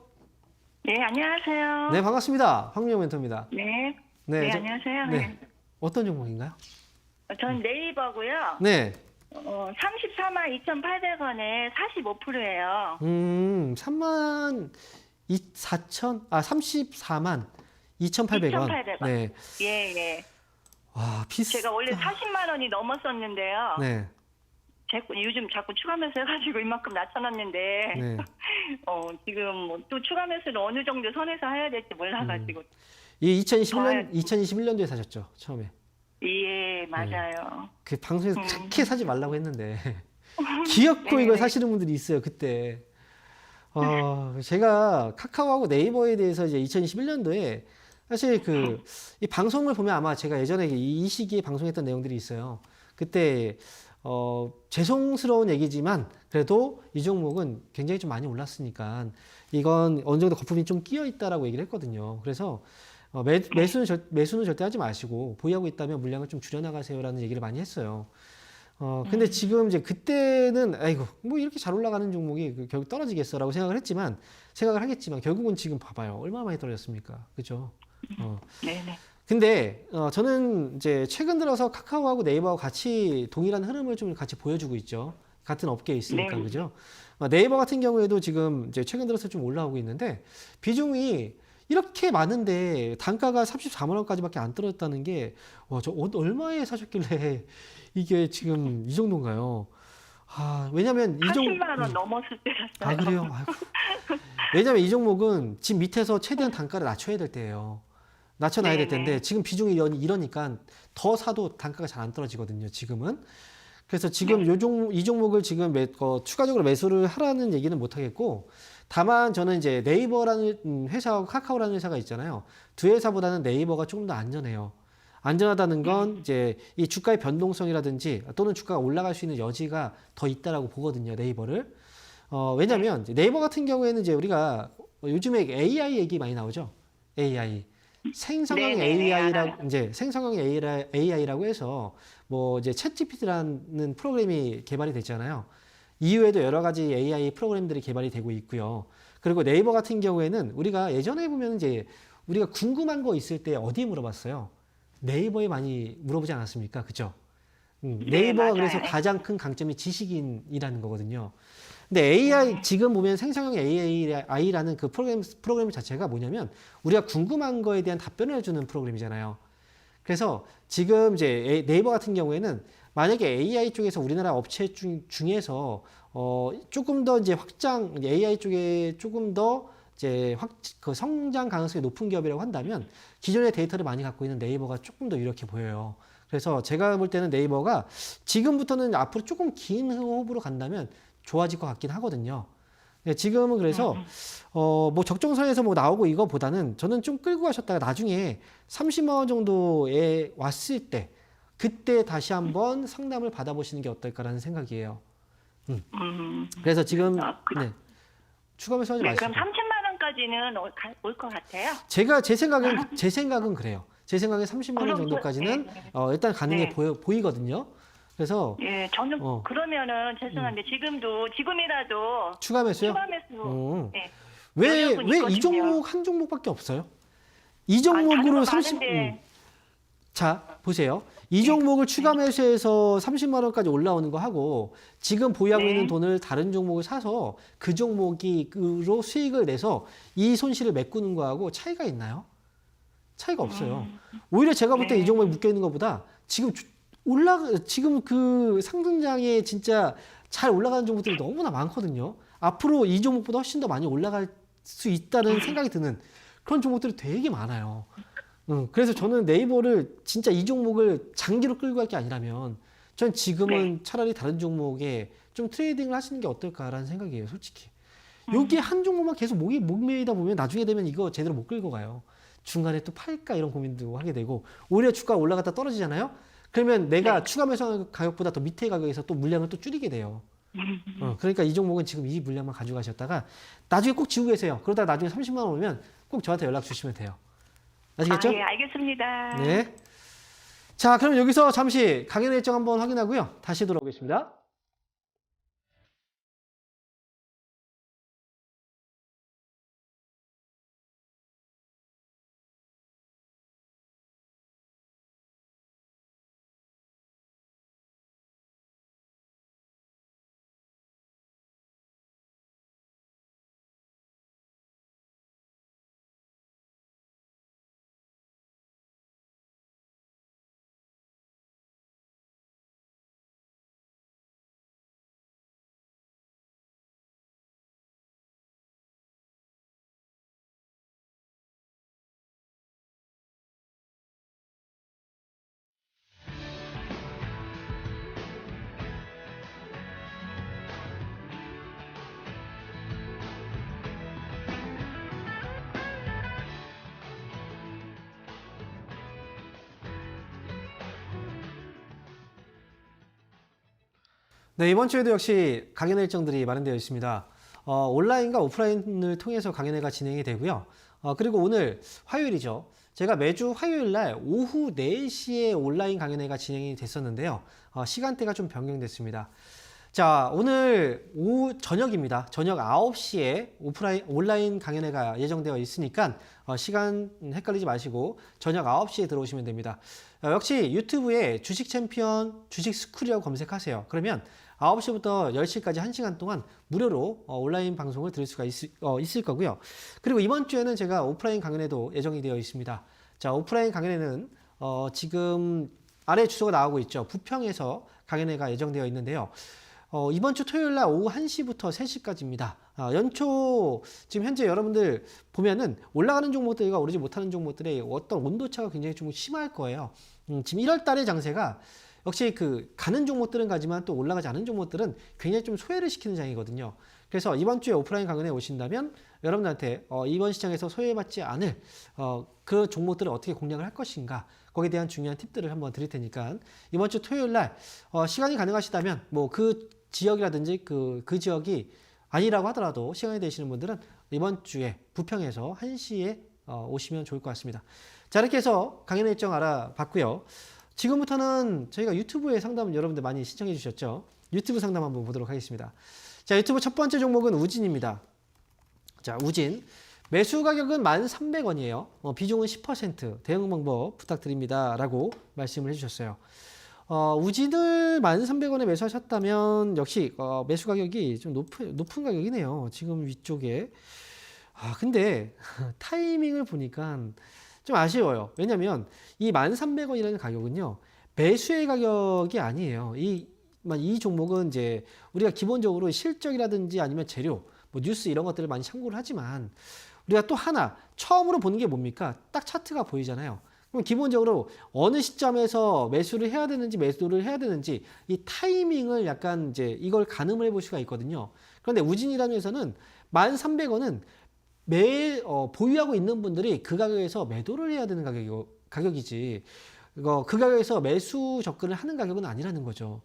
네, 안녕하세요. 네, 반갑습니다. 황민영 멘토입니다. 네. 네, 네, 저- 안녕하세요. 네. 어떤 종목인가요? 전 네이버고요. 네. 34만 2,800원에 45%예요. 3만 4천, 34만 2,800원. 2,800원. 네. 예, 예. 와, 제가 원래 40만 원이 넘었었는데요. 네. 요즘 자꾸 추가 매수 해가지고 이만큼 낮춰놨는데, 네. 지금 뭐또 추가 매수를 어느 정도 선에서 해야 될지 몰라가지고. 이 2021년도에 사셨죠, 처음에. 예, 맞아요. 그 방송에서 그렇게 사지 말라고 했는데 기어코 네, 이걸 네. 사시는 분들이 있어요 그때. 제가 카카오하고 네이버에 대해서 이제 2021년도에 사실 이 방송을 보면 아마 제가 예전에 이 시기에 방송했던 내용들이 있어요. 그때 죄송스러운 얘기지만 그래도 이 종목은 굉장히 좀 많이 올랐으니까 이건 어느 정도 거품이 좀 끼어 있다라고 얘기를 했거든요. 그래서 매수는 절대 하지 마시고 보유하고 있다면 물량을 좀 줄여나가세요라는 얘기를 많이 했어요. 근데 지금 이제 그때는 아이고 뭐 이렇게 잘 올라가는 종목이 결국 떨어지겠어라고 생각을 하겠지만 결국은 지금 봐봐요 얼마나 많이 떨어졌습니까, 그죠? 네네. 근데 저는 이제 최근 들어서 카카오하고 네이버하고 같이 동일한 흐름을 좀 같이 보여주고 있죠. 같은 업계에 있으니까, 네. 그죠? 네이버 같은 경우에도 지금 이제 최근 들어서 좀 올라오고 있는데 비중이 이렇게 많은데 단가가 34만 원까지밖에 안 떨어졌다는 게 와, 저 얼마에 사셨길래 이게 지금 이 정도인가요? 왜냐면 이 종목 40만 원 넘었을 때였어요. 그래요? 아이고. 왜냐면 이 종목은 지금 밑에서 최대한 단가를 낮춰야 될 때예요. 낮춰놔야 될 네네. 텐데 지금 비중이 이러니까 더 사도 단가가 잘 안 떨어지거든요. 지금은. 그래서 지금 이 종목을 지금 추가적으로 매수를 하라는 얘기는 못 하겠고, 다만 저는 이제 네이버라는 회사하고 카카오라는 회사가 있잖아요. 두 회사보다는 네이버가 조금 더 안전해요. 안전하다는 건 이제 이 주가의 변동성이라든지 또는 주가가 올라갈 수 있는 여지가 더 있다라고 보거든요. 네이버를. 왜냐면 이제 네이버 같은 경우에는 이제 우리가 요즘에 AI 얘기 많이 나오죠. AI. 생성형 네네네, 생성형 AI라고 해서 뭐 이제 챗GPT라는 프로그램이 개발이 됐잖아요. 이후에도 여러 가지 AI 프로그램들이 개발이 되고 있고요. 그리고 네이버 같은 경우에는 우리가 예전에 보면 이제 우리가 궁금한 거 있을 때 어디에 물어봤어요? 네이버에 많이 물어보지 않았습니까? 그죠? 네이버가 맞아요. 그래서 가장 큰 강점이 지식인이라는 거거든요. 근데 AI 지금 보면 생성형 AI라는 그 프로그램 자체가 뭐냐면 우리가 궁금한 거에 대한 답변을 해주는 프로그램이잖아요. 그래서 지금 이제 네이버 같은 경우에는 만약에 AI 쪽에서 우리나라 업체 중에서 조금 더 이제 AI 쪽에 조금 더 이제 그 성장 가능성이 높은 기업이라고 한다면 기존의 데이터를 많이 갖고 있는 네이버가 조금 더 유력해 보여요. 그래서 제가 볼 때는 네이버가 지금부터는 앞으로 조금 긴 호흡으로 간다면 좋아질 것 같긴 하거든요. 네, 지금은 그래서 뭐 적정선에서 뭐 나오고 이거보다는 저는 좀 끌고 가셨다가 나중에 30만 원 정도에 왔을 때 그때 다시 한번 상담을 받아보시는 게 어떨까라는 생각이에요. 그래서 지금 네, 추가 매수하지 네, 마시고. 그럼 30만 원까지는 올 것 같아요. 제 생각은 그래요. 제 생각에 30만 원 정도까지는 일단 가능해 보이거든요. 그래서 예, 저는 그러면은 죄송한데 지금이라도 추가 매수요? 추가 매수. 네. 왜 여력은 이 있거든요. 종목 한 종목밖에 없어요? 이 종목으로 30. 자, 보세요. 이 종목을 추가 매수해서 30만 원까지 올라오는 거 하고 지금 보유하고 있는 돈을 다른 종목을 사서 그 종목으로 수익을 내서 이 손실을 메꾸는 거하고 차이가 있나요? 차이가 없어요. 오히려 제가 볼 때 이 종목에 묶여 있는 것보다 지금 그 상승장에 진짜 잘 올라가는 종목들이 너무나 많거든요. 앞으로 이 종목보다 훨씬 더 많이 올라갈 수 있다는 생각이 드는 그런 종목들이 되게 많아요. 그래서 저는 네이버를 진짜 이 종목을 장기로 끌고 갈 게 아니라면 전 지금은 차라리 다른 종목에 좀 트레이딩을 하시는 게 어떨까라는 생각이에요, 솔직히. 여기 한 종목만 계속 목매이다 보면 나중에 되면 이거 제대로 못 끌고 가요. 중간에 또 팔까 이런 고민도 하게 되고 오히려 주가가 올라갔다 떨어지잖아요. 그러면 내가 추가 매수하는 가격보다 더 밑에 가격에서 또 물량을 또 줄이게 돼요. 그러니까 이 종목은 지금 이 물량만 가져가셨다가 나중에 꼭 지우고 계세요. 그러다가 나중에 30만 원 오면 꼭 저한테 연락 주시면 돼요. 아시겠죠? 예, 알겠습니다. 네. 자, 그럼 여기서 잠시 강연의 일정 한번 확인하고요. 다시 돌아오겠습니다. 네, 이번 주에도 역시 강연회 일정들이 마련되어 있습니다. 온라인과 오프라인을 통해서 강연회가 진행이 되고요. 그리고 오늘 화요일이죠. 제가 매주 화요일 날 오후 4시에 온라인 강연회가 진행이 됐었는데요. 시간대가 좀 변경됐습니다. 자, 오늘 오후 저녁입니다. 저녁 9시에 온라인 강연회가 예정되어 있으니까 시간 헷갈리지 마시고 저녁 9시에 들어오시면 됩니다. 역시 유튜브에 주식 챔피언 주식 스쿨이라고 검색하세요. 그러면 9시부터 10시까지 1시간 동안 무료로 온라인 방송을 들을 수가 있을 거고요. 그리고 이번 주에는 제가 오프라인 강연회도 예정이 되어 있습니다. 자, 오프라인 강연회는 지금 아래 주소가 나오고 있죠. 부평에서 강연회가 예정되어 있는데요. 이번 주 토요일 날 오후 1시부터 3시까지입니다. 연초 지금 현재 여러분들 보면은 올라가는 종목들과 오르지 못하는 종목들의 어떤 온도차가 굉장히 좀 심할 거예요. 지금 1월 달의 장세가 역시 그 가는 종목들은 가지만 또 올라가지 않은 종목들은 굉장히 좀 소외를 시키는 장이거든요. 그래서 이번 주에 오프라인 강연에 오신다면 여러분들한테 이번 시장에서 소외받지 않을 그 종목들을 어떻게 공략을 할 것인가 거기에 대한 중요한 팁들을 한번 드릴 테니까 이번 주 토요일 날 시간이 가능하시다면 뭐 그 지역이라든지 그 지역이 아니라고 하더라도 시간이 되시는 분들은 이번 주에 부평에서 1시에 오시면 좋을 것 같습니다. 자, 이렇게 해서 강연 일정 알아봤고요. 지금부터는 저희가 유튜브에 상담 여러분들 많이 신청해 주셨죠. 유튜브 상담 한번 보도록 하겠습니다. 자, 유튜브 첫 번째 종목은 우진입니다. 자, 우진. 매수 가격은 1,300원이에요. 비중은 10%. 대응 방법 부탁드립니다. 라고 말씀을 해주셨어요. 우진을 1,300원에 매수하셨다면 역시 매수 가격이 좀 높은 가격이네요. 지금 위쪽에. 근데 타이밍을 보니까 좀 아쉬워요. 왜냐면 이 1,300원이라는 가격은요. 매수의 가격이 아니에요. 이 종목은 이제 우리가 기본적으로 실적이라든지 아니면 재료, 뭐 뉴스 이런 것들을 많이 참고를 하지만 우리가 또 하나 처음으로 보는 게 뭡니까? 딱 차트가 보이잖아요. 그럼 기본적으로 어느 시점에서 매수를 해야 되는지 매도를 해야 되는지 이 타이밍을 약간 이제 이걸 가늠을 해볼 수가 있거든요. 그런데 우진이라는 회사는 1,300원은 보유하고 있는 분들이 그 가격에서 매도를 해야 되는 가격이지 그 가격에서 매수 접근을 하는 가격은 아니라는 거죠.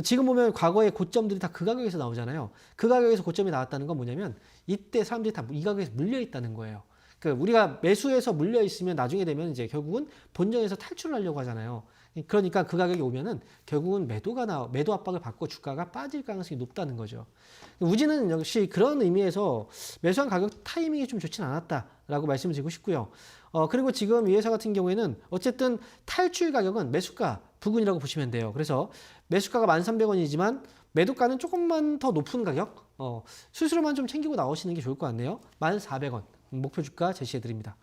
지금 보면 과거의 고점들이 다 그 가격에서 나오잖아요. 그 가격에서 고점이 나왔다는 건 뭐냐면 이때 사람들이 다 이 가격에서 물려 있다는 거예요. 우리가 매수해서 물려 있으면 나중에 되면 이제 결국은 본전에서 탈출을 하려고 하잖아요. 그러니까 그 가격이 오면은 결국은 매도 압박을 받고 주가가 빠질 가능성이 높다는 거죠. 우진은 역시 그런 의미에서 매수한 가격 타이밍이 좀 좋진 않았다라고 말씀을 드리고 싶고요. 그리고 지금 이 회사 같은 경우에는 어쨌든 탈출 가격은 매수가 부근이라고 보시면 돼요. 그래서 매수가가 1,300원이지만 매도가는 조금만 더 높은 가격, 수수료만 좀 챙기고 나오시는 게 좋을 것 같네요. 1,400원 목표 주가 제시해 드립니다.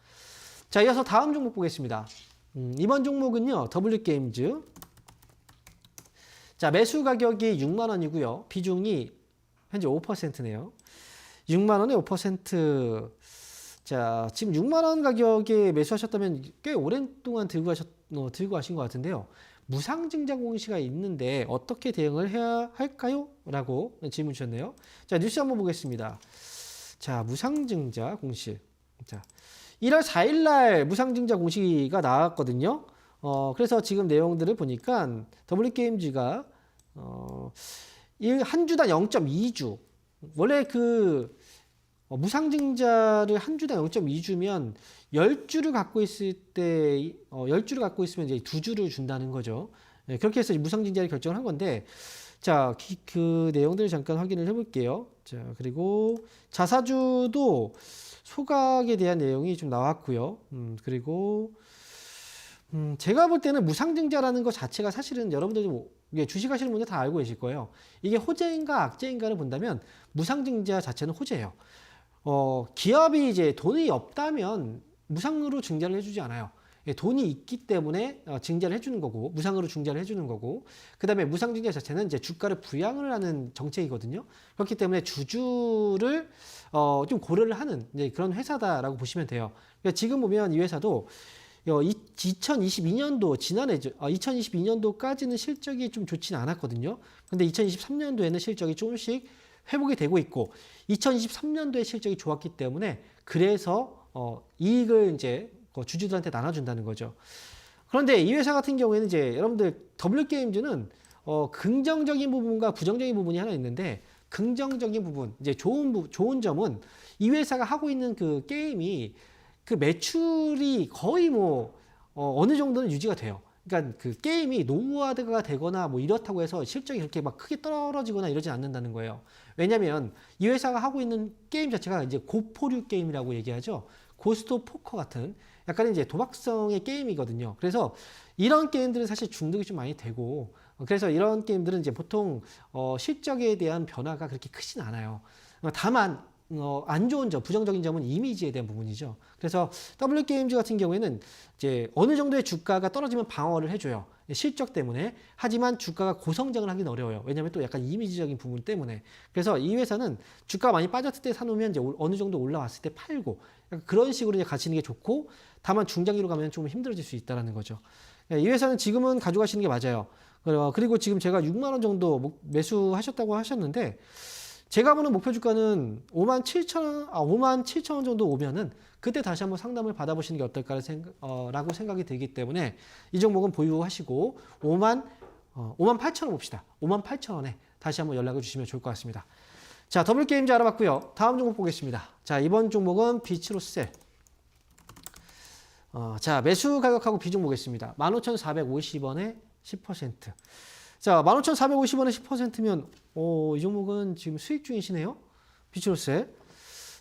자, 이어서 다음 종목 보겠습니다. 이번 종목은요, W게임즈. 자, 매수 가격이 6만 원이고요. 비중이 현재 5%네요. 6만 원에 5%. 자, 지금 6만 원 가격에 매수하셨다면 꽤 오랜 동안 들고 가신 것 같은데요. 무상증자 공시가 있는데 어떻게 대응을 해야 할까요? 라고 질문 주셨네요. 자, 뉴스 한번 보겠습니다. 자, 무상증자 공시. 자, 1월 4일 날 무상증자 공시가 나왔거든요. 그래서 지금 내용들을 보니까 W게임즈가 한 주당 0.2주. 원래 무상증자를 한 주당 0.2주면 10주를 갖고 있을 때 10주를 갖고 있으면 이제 2주를 준다는 거죠. 네, 그렇게 해서 무상증자를 결정을 한 건데 자, 그 내용들을 잠깐 확인을 해 볼게요. 자, 그리고 자사주도 소각에 대한 내용이 좀 나왔고요. 그리고 제가 볼 때는 무상증자라는 것 자체가 사실은 여러분들이 주식하시는 분들 다 알고 계실 거예요. 이게 호재인가 악재인가를 본다면 무상증자 자체는 호재예요. 기업이 이제 돈이 없다면 무상으로 증자를 해주지 않아요. 돈이 있기 때문에 증자를 해주는 거고 무상으로 증자를 해주는 거고 그 다음에 무상증자 자체는 이제 주가를 부양을 하는 정책이거든요. 그렇기 때문에 주주를 좀 고려를 하는 이제 그런 회사다라고 보시면 돼요. 그러니까 지금 보면 이 회사도 2022년도 지난해 2022년도까지는 실적이 좀 좋지는 않았거든요. 근데 2023년도에는 실적이 조금씩 회복이 되고 있고 2023년도에 실적이 좋았기 때문에 그래서 이익을 이제 주주들한테 나눠준다는 거죠. 그런데 이 회사 같은 경우에는 이제 여러분들 W게임즈는 긍정적인 부분과 부정적인 부분이 하나 있는데 긍정적인 부분, 이제 좋은 점은 이 회사가 하고 있는 그 게임이 그 매출이 거의 어느 정도는 유지가 돼요. 그러니까 그 게임이 노후화가 되거나 뭐 이렇다고 해서 실적이 그렇게 막 크게 떨어지거나 이러진 않는다는 거예요. 왜냐하면 이 회사가 하고 있는 게임 자체가 이제 고포류 게임이라고 얘기하죠. 고스트 오브 포커 같은 약간 이제 도박성의 게임이거든요. 그래서 이런 게임들은 사실 중독이 좀 많이 되고 그래서 이런 게임들은 이제 보통 실적에 대한 변화가 그렇게 크진 않아요. 다만 안 좋은 점, 부정적인 점은 이미지에 대한 부분이죠. 그래서 W게임즈 같은 경우에는 이제 어느 정도의 주가가 떨어지면 방어를 해줘요. 실적 때문에. 하지만 주가가 고성장을 하기는 어려워요. 왜냐하면 또 약간 이미지적인 부분 때문에. 그래서 이 회사는 주가가 많이 빠졌을 때 사놓으면 이제 어느 정도 올라왔을 때 팔고 약간 그런 식으로 이제 가시는 게 좋고 다만 중장기로 가면 좀 힘들어질 수 있다는 거죠. 이 회사는 지금은 가져가시는 게 맞아요. 그리고 지금 제가 6만 원 정도 매수하셨다고 하셨는데 제가 보는 목표 주가는 5만 7천 원 정도 오면은 그때 다시 한번 상담을 받아보시는 게 어떨까라고 생각이 들기 때문에 이 종목은 보유하시고 5만 8천 원 봅시다. 5만 8천 원에 다시 한번 연락을 주시면 좋을 것 같습니다. 자, 더블게임즈 알아봤고요. 다음 종목 보겠습니다. 자, 이번 종목은 비츠로셀. 자, 매수 가격하고 비중 보겠습니다. 15,450원에 10%. 자, 15,450원에 10%면 이 종목은 지금 수익 중이시네요. 비츠로셀.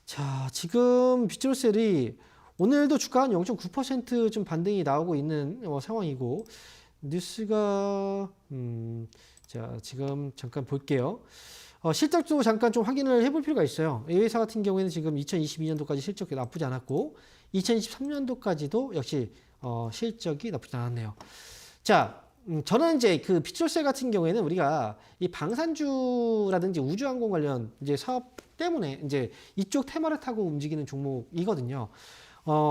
자, 지금 비츠로셀이 오늘도 주가 한 0.9% 좀 반등이 나오고 있는 상황이고 뉴스가 자, 지금 잠깐 볼게요. 실적도 잠깐 좀 확인을 해볼 필요가 있어요. 이 회사 같은 경우에는 지금 2022년도까지 실적이 나쁘지 않았고 2023년도까지도 역시 실적이 나쁘지 않았네요. 자, 저는 이제 그 비츠로셀 같은 경우에는 우리가 이 방산주라든지 우주항공 관련 이제 사업 때문에 이제 이쪽 테마를 타고 움직이는 종목이거든요.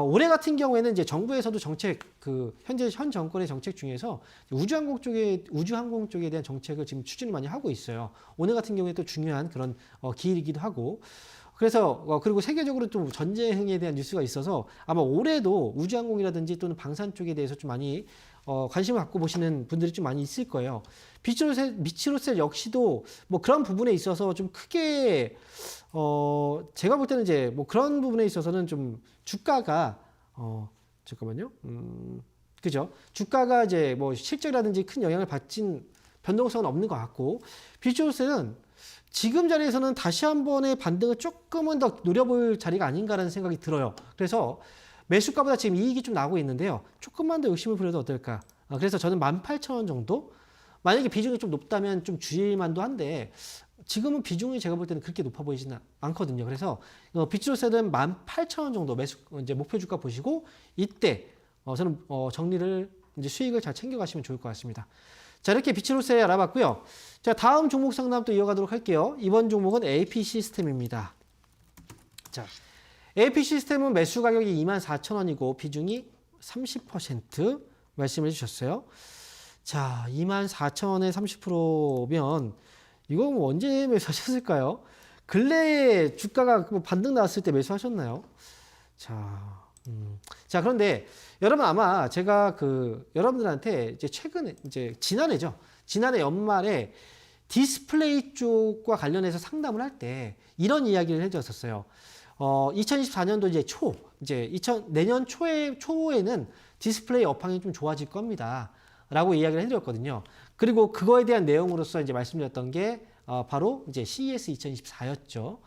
올해 같은 경우에는 이제 정부에서도 정책 현 정권의 정책 중에서 우주항공 쪽에 대한 정책을 지금 추진을 많이 하고 있어요. 오늘 같은 경우에 또 중요한 그런 기일이기도 하고. 그래서 그리고 세계적으로 또 전쟁에 대한 뉴스가 있어서 아마 올해도 우주항공이라든지 또는 방산 쪽에 대해서 좀 많이 관심을 갖고 보시는 분들이 좀 많이 있을 거예요. 비츠로셀 역시도 뭐 그런 부분에 있어서 좀 크게 제가 볼 때는 이제 뭐 그런 부분에 있어서는 좀 주가가 잠깐만요. 그죠? 주가가 이제 뭐 실적이라든지 큰 영향을 받진 변동성은 없는 것 같고 비츠로셀은 지금 자리에서는 다시 한 번의 반등을 조금은 더 노려볼 자리가 아닌가라는 생각이 들어요. 그래서 매수가보다 지금 이익이 좀 나오고 있는데요. 조금만 더 욕심을 부려도 어떨까? 그래서 저는 18,000원 정도? 만약에 비중이 좀 높다면 좀 주의만도 한데 지금은 비중이 제가 볼 때는 그렇게 높아 보이지는 않거든요. 그래서 비츠로셀은 18,000원 정도 이제 목표 주가 보시고 이때 저는 정리를 이제 수익을 잘 챙겨가시면 좋을 것 같습니다. 자, 이렇게 비츠로셀 알아봤고요. 자, 다음 종목 상담 또 이어가도록 할게요. 이번 종목은 AP 시스템입니다. 자, AP 시스템은 매수 가격이 24,000원이고 비중이 30% 말씀해 주셨어요. 자, 24,000원에 30%면 이거 뭐 언제 매수하셨을까요? 근래에 주가가 반등 나왔을 때 매수하셨나요? 자, 자, 그런데 여러분 아마 제가 여러분들한테 이제 최근에 이제 지난해 연말에 디스플레이 쪽과 관련해서 상담을 할 때 이런 이야기를 해주었었어요. 2024년도 내년 초에는 디스플레이 업황이 좀 좋아질 겁니다. 라고 이야기를 해드렸거든요. 그리고 그거에 대한 내용으로서 이제 말씀드렸던 게 바로 이제 CES 2024였죠.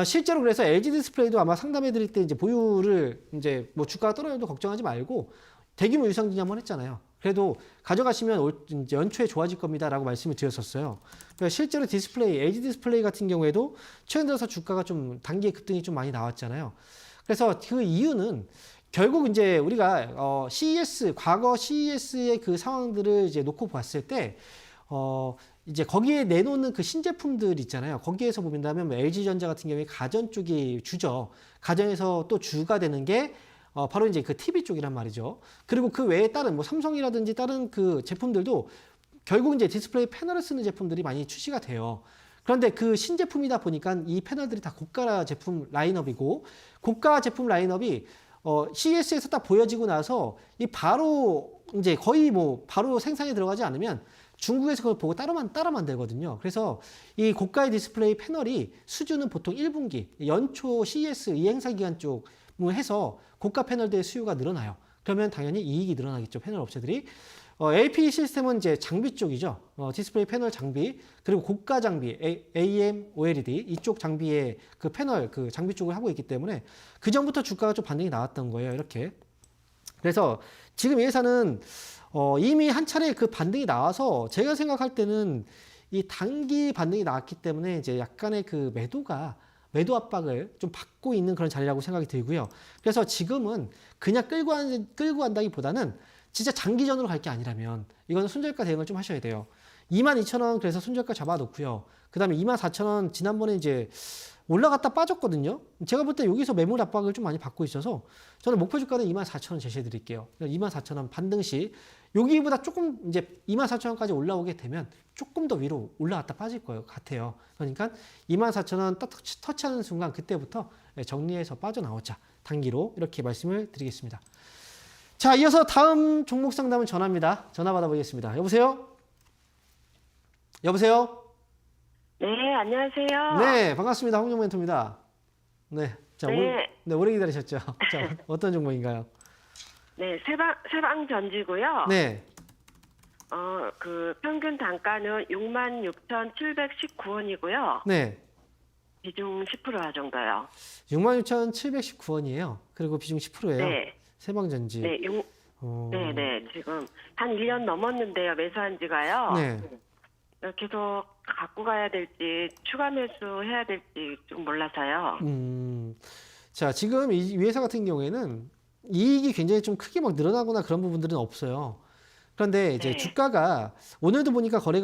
실제로 그래서 LG 디스플레이도 아마 상담해 드릴 때 이제 보유를 이제 뭐 주가가 떨어져도 걱정하지 말고 대규모 유상증자 한번 했잖아요. 그래도 가져가시면 이제 연초에 좋아질 겁니다라고 말씀을 드렸었어요. 그러니까 실제로 LG 디스플레이 같은 경우에도 최근 들어서 주가가 좀 단기의 급등이 좀 많이 나왔잖아요. 그래서 그 이유는 결국 이제 우리가 과거 CES의 그 상황들을 이제 놓고 봤을 때 이제 거기에 내놓는 그 신제품들 있잖아요. 거기에서 보면다면 뭐 LG전자 같은 경우에 가전 쪽이 주죠. 가전에서 또 주가 되는 게 바로 이제 그 TV 쪽이란 말이죠. 그리고 그 외에 다른 뭐 삼성이라든지 다른 그 제품들도 결국 이제 디스플레이 패널을 쓰는 제품들이 많이 출시가 돼요. 그런데 그 신제품이다 보니까 이 패널들이 다 고가 제품 라인업이고 고가 제품 라인업이 CES에서 딱 보여지고 나서 이 바로 이제 거의 뭐 바로 생산에 들어가지 않으면 중국에서 그걸 보고 따로 만들거든요. 그래서 이 고가의 디스플레이 패널이 수주는 보통 1분기, 연초 CES 이 행사 기간 쪽 해서 고가 패널들의 수요가 늘어나요. 그러면 당연히 이익이 늘어나겠죠. 패널 업체들이. LP 시스템은 이제 장비 쪽이죠. 디스플레이 패널 장비, 그리고 고가 장비, AM, OLED 이쪽 장비의 그 패널, 그 장비 쪽을 하고 있기 때문에 그 전부터 주가가 좀 반등이 나왔던 거예요. 이렇게. 그래서 지금 이 회사는 이미 한 차례 그 반등이 나와서 제가 생각할 때는 이 단기 반등이 나왔기 때문에 이제 약간의 그 매도 압박을 좀 받고 있는 그런 자리라고 생각이 들고요. 그래서 지금은 그냥 끌고 간다기보다는 진짜 장기전으로 갈 게 아니라면 이거는 손절가 대응을 좀 하셔야 돼요. 22,000원 그래서 손절가 잡아놓고요. 그 다음에 24,000원 지난번에 이제 올라갔다 빠졌거든요. 제가 볼 때 여기서 매물 압박을 좀 많이 받고 있어서 저는 목표 주가는 24,000원 제시해 드릴게요. 24,000원 반등 시 여기보다 조금 이제 24,000원까지 올라오게 되면 조금 더 위로 올라갔다 빠질 것 같아요. 그러니까 24,000원 터치하는 순간 그때부터 정리해서 빠져나오자. 단기로 이렇게 말씀을 드리겠습니다. 자, 이어서 다음 종목 상담은 전화입니다. 전화 받아보겠습니다. 여보세요? 여보세요? 네, 안녕하세요. 네, 반갑습니다. 홍영 멘토입니다. 네, 자, 네. 오래 기다리셨죠? 자, 어떤 종목인가요? 네, 세방전지고요. 네, 그 평균 단가는 66,719원이고요. 네, 비중 10% 정도요. 66,719원이에요. 그리고 비중 10%예요. 네. 세방전지. 네, 네, 지금 한 1년 넘었는데요. 매수한 지가요. 네. 계속 갖고 가야 될지 추가 매수해야 될지 좀 몰라서요. 자, 지금 이 회사 같은 경우에는 이익이 굉장히 좀 크게 막 늘어나거나 그런 부분들은 없어요. 그런데 이제 네. 주가가 오늘도 보니까 거래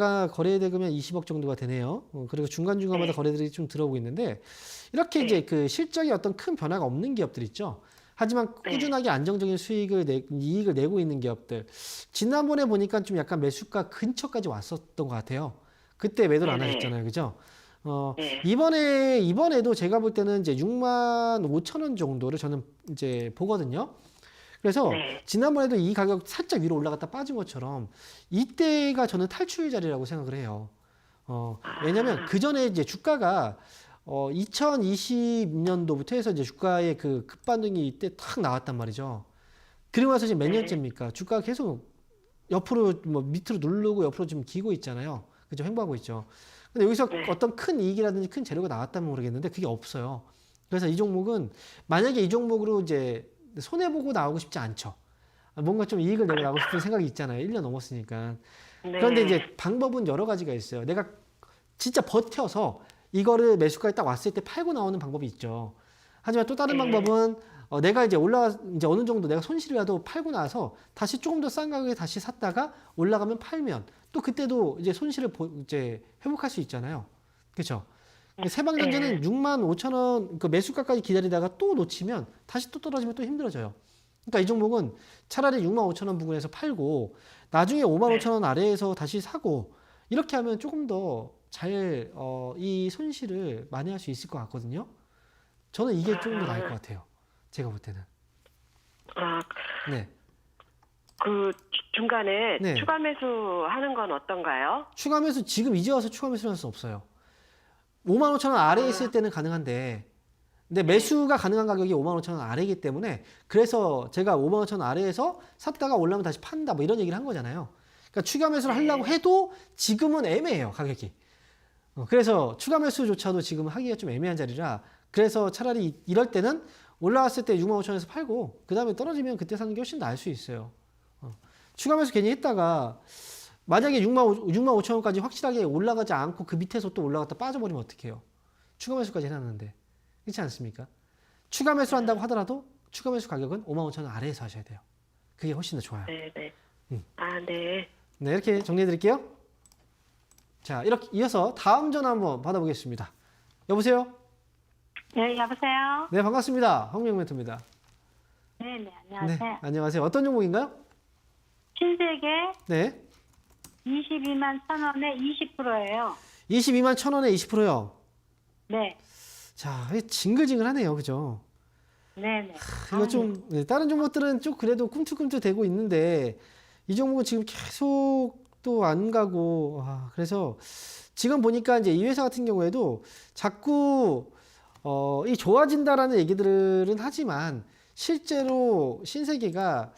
대금이 한 20억 정도가 되네요. 그리고 중간중간마다 네. 거래들이 좀 들어오고 있는데 이렇게 네. 이제 그 실적에 어떤 큰 변화가 없는 기업들 있죠. 하지만 꾸준하게 안정적인 이익을 내고 있는 기업들. 지난번에 보니까 좀 약간 매수가 근처까지 왔었던 것 같아요. 그때 매도를 안 네네. 하셨잖아요. 그죠? 네. 이번에도 제가 볼 때는 이제 65,000원 정도를 저는 이제 보거든요. 그래서 네. 지난번에도 이 가격 살짝 위로 올라갔다 빠진 것처럼 이때가 저는 탈출 자리라고 생각을 해요. 왜냐면 그 전에 이제 주가가 2020년도부터 해서 이제 주가의 그 급반등이 이때 탁 나왔단 말이죠. 그리고 나서 지금 몇 네. 년째입니까? 주가가 계속 옆으로 뭐 밑으로 누르고 옆으로 좀 기고 있잖아요. 그죠? 횡보하고 있죠. 근데 여기서 네. 어떤 큰 이익이라든지 큰 재료가 나왔다면 모르겠는데 그게 없어요. 그래서 이 종목은 만약에 이 종목으로 이제 손해보고 나오고 싶지 않죠. 뭔가 좀 이익을 내고 나오고 싶은 생각이 있잖아요. 1년 넘었으니까. 네. 그런데 이제 방법은 여러 가지가 있어요. 내가 진짜 버텨서 이거를 매수가에 딱 왔을 때 팔고 나오는 방법이 있죠. 하지만 또 다른 네. 방법은 내가 이제 이제 어느 정도 내가 손실이라도 팔고 나서 다시 조금 더 싼 가격에 다시 샀다가 올라가면 팔면 또 그때도 이제 손실을 이제 회복할 수 있잖아요. 그렇죠? 세방전자는 65,000원 그 매수가까지 기다리다가 또 놓치면 다시 또 떨어지면 또 힘들어져요. 그러니까 이 종목은 차라리 65,000원 부근에서 팔고 나중에 55,000원 아래에서 다시 사고 이렇게 하면 조금 더 잘 이 손실을 만회할 수 있을 것 같거든요. 저는 이게 조금 더 나을 것 같아요. 제가 볼 때는. 네. 그 중간에 네. 추가 매수하는 건 어떤가요? 추가 매수 지금 이제 와서 추가 매수를 할 수 없어요. 55,000원 아래에 있을 때는 가능한데 근데 매수가 가능한 가격이 55,000원 아래이기 때문에 그래서 제가 55,000원 아래에서 샀다가 올라오면 다시 판다 뭐 이런 얘기를 한 거잖아요. 그러니까 추가 매수를 하려고 해도 지금은 애매해요. 가격이. 그래서 추가 매수조차도 지금 하기가 좀 애매한 자리라 그래서 차라리 이럴 때는 올라왔을 때 65,000원에서 팔고 그 다음에 떨어지면 그때 사는 게 훨씬 나을 수 있어요. 추가 매수 괜히 했다가 만약에 65,000원까지 확실하게 올라가지 않고 그 밑에서 또 올라갔다 빠져버리면 어떡해요? 추가 매수까지 해놨는데 그렇지 않습니까? 추가 매수 한다고 하더라도 추가 매수 가격은 55,000원 아래에서 하셔야 돼요. 그게 훨씬 더 좋아요. 네. 네. 네, 이렇게 정리해 드릴게요. 자, 이렇게 이어서 다음 전화 한번 받아보겠습니다. 여보세요? 네, 여보세요? 네, 반갑습니다. 황명 멘토입니다. 네, 안녕하세요. 네, 안녕하세요. 어떤 종목인가요? 신세계 네, 22만 1,000원에 20%예요. 22만 1,000원에 20%요. 네, 자, 징글징글하네요, 그죠? 네. 이거 좀 다른 종목들은 좀 그래도 꿈틀꿈틀 되고 있는데 이 종목은 지금 계속 또 안 가고 그래서 지금 보니까 이제 이 회사 같은 경우에도 자꾸 이 좋아진다라는 얘기들은 하지만 실제로 신세계가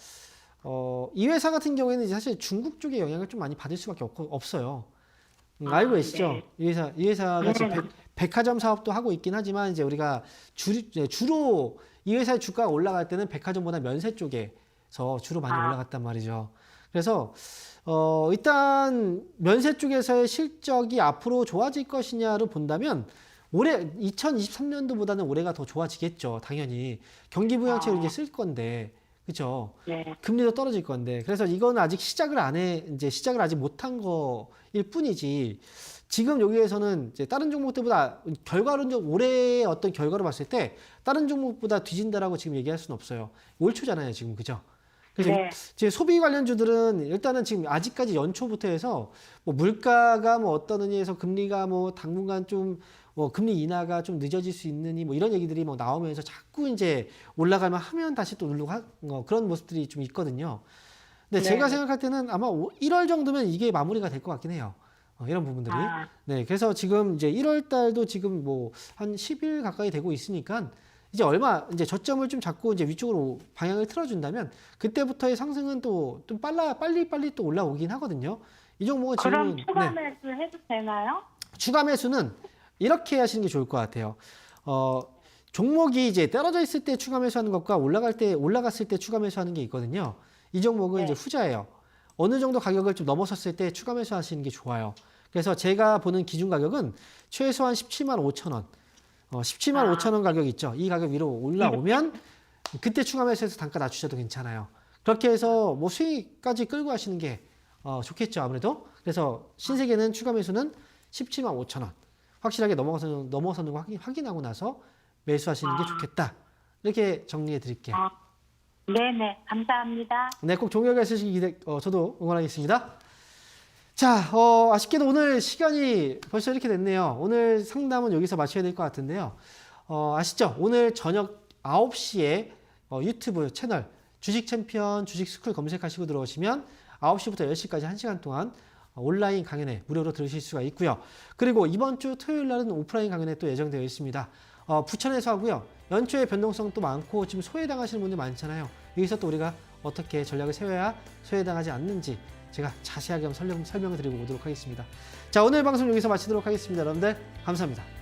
이 회사 같은 경우에는 이제 사실 중국 쪽의 영향을 좀 많이 받을 수밖에 없어요. 알고 계시죠? 네. 이 회사가 지금 네. 백화점 사업도 하고 있긴 하지만 이제 우리가 주로 이 회사의 주가가 올라갈 때는 백화점보다 면세 쪽에서 주로 많이 올라갔단 말이죠. 그래서 일단 면세 쪽에서의 실적이 앞으로 좋아질 것이냐를 본다면 올해 2023년도보다는 올해가 더 좋아지겠죠. 당연히 경기 부양책을 이제 쓸 건데, 그렇죠? 네. 금리도 떨어질 건데, 그래서 이건 아직 시작을 이제 시작을 아직 못한 거일 뿐이지. 지금 여기에서는 이제 다른 종목들보다 결과론적 올해의 어떤 결과로 봤을 때 다른 종목보다 뒤진다라고 지금 얘기할 수는 없어요. 올 초잖아요, 지금 그죠? 그래서 네. 이제 소비 관련주들은 일단은 지금 아직까지 연초부터 해서 뭐 물가가 뭐 어떠느니 해서 금리가 뭐 당분간 좀 뭐 금리 인하가 좀 늦어질 수 있느니 뭐 이런 얘기들이 뭐 나오면서 자꾸 이제 올라가면 하면 다시 또 누르고 그런 모습들이 좀 있거든요. 근데 네. 제가 생각할 때는 아마 1월 정도면 이게 마무리가 될 것 같긴 해요. 이런 부분들이. 네, 그래서 지금 이제 1월 달도 지금 뭐 한 10일 가까이 되고 있으니까 이제 이제 저점을 좀 잡고 이제 위쪽으로 방향을 틀어준다면 그때부터의 상승은 또 좀 빨리 또 올라오긴 하거든요. 이 종목은 그럼 지금은 추가 매수 해도 되나요? 추가 매수는 이렇게 하시는 게 좋을 것 같아요. 종목이 이제 떨어져 있을 때 추가 매수하는 것과 올라갔을 때 추가 매수하는 게 있거든요. 이 종목은 이제 후자예요. 어느 정도 가격을 좀 넘어섰을 때 추가 매수하시는 게 좋아요. 그래서 제가 보는 기준 가격은 최소한 17만 5천 원. 17만 5천 원 가격 있죠. 이 가격 위로 올라오면 그때 추가 매수해서 단가 낮추셔도 괜찮아요. 그렇게 해서 뭐 수익까지 끌고 하시는 게 좋겠죠. 아무래도. 그래서 신세계는 추가 매수는 17만 5천 원. 확실하게 넘어서는 거 확인하고 나서 매수하시는 게 좋겠다. 이렇게 정리해 드릴게요. 네네, 감사합니다. 네, 꼭 종료가 있으시기 저도 응원하겠습니다. 자, 아쉽게도 오늘 시간이 벌써 이렇게 됐네요. 오늘 상담은 여기서 마쳐야 될 것 같은데요. 아시죠? 오늘 저녁 9시에 유튜브 채널 주식 챔피언 주식 스쿨 검색하시고 들어오시면 9시부터 10시까지 1시간 동안 온라인 강연회 무료로 들으실 수가 있고요. 그리고 이번 주 토요일 날은 오프라인 강연회 또 예정되어 있습니다. 부천에서 하고요. 연초에 변동성도 많고 지금 소외당하시는 분들 많잖아요. 여기서 또 우리가 어떻게 전략을 세워야 소외당하지 않는지 제가 자세하게 한번 설명을 드리고 오도록 하겠습니다. 자, 오늘 방송 여기서 마치도록 하겠습니다. 여러분들 감사합니다.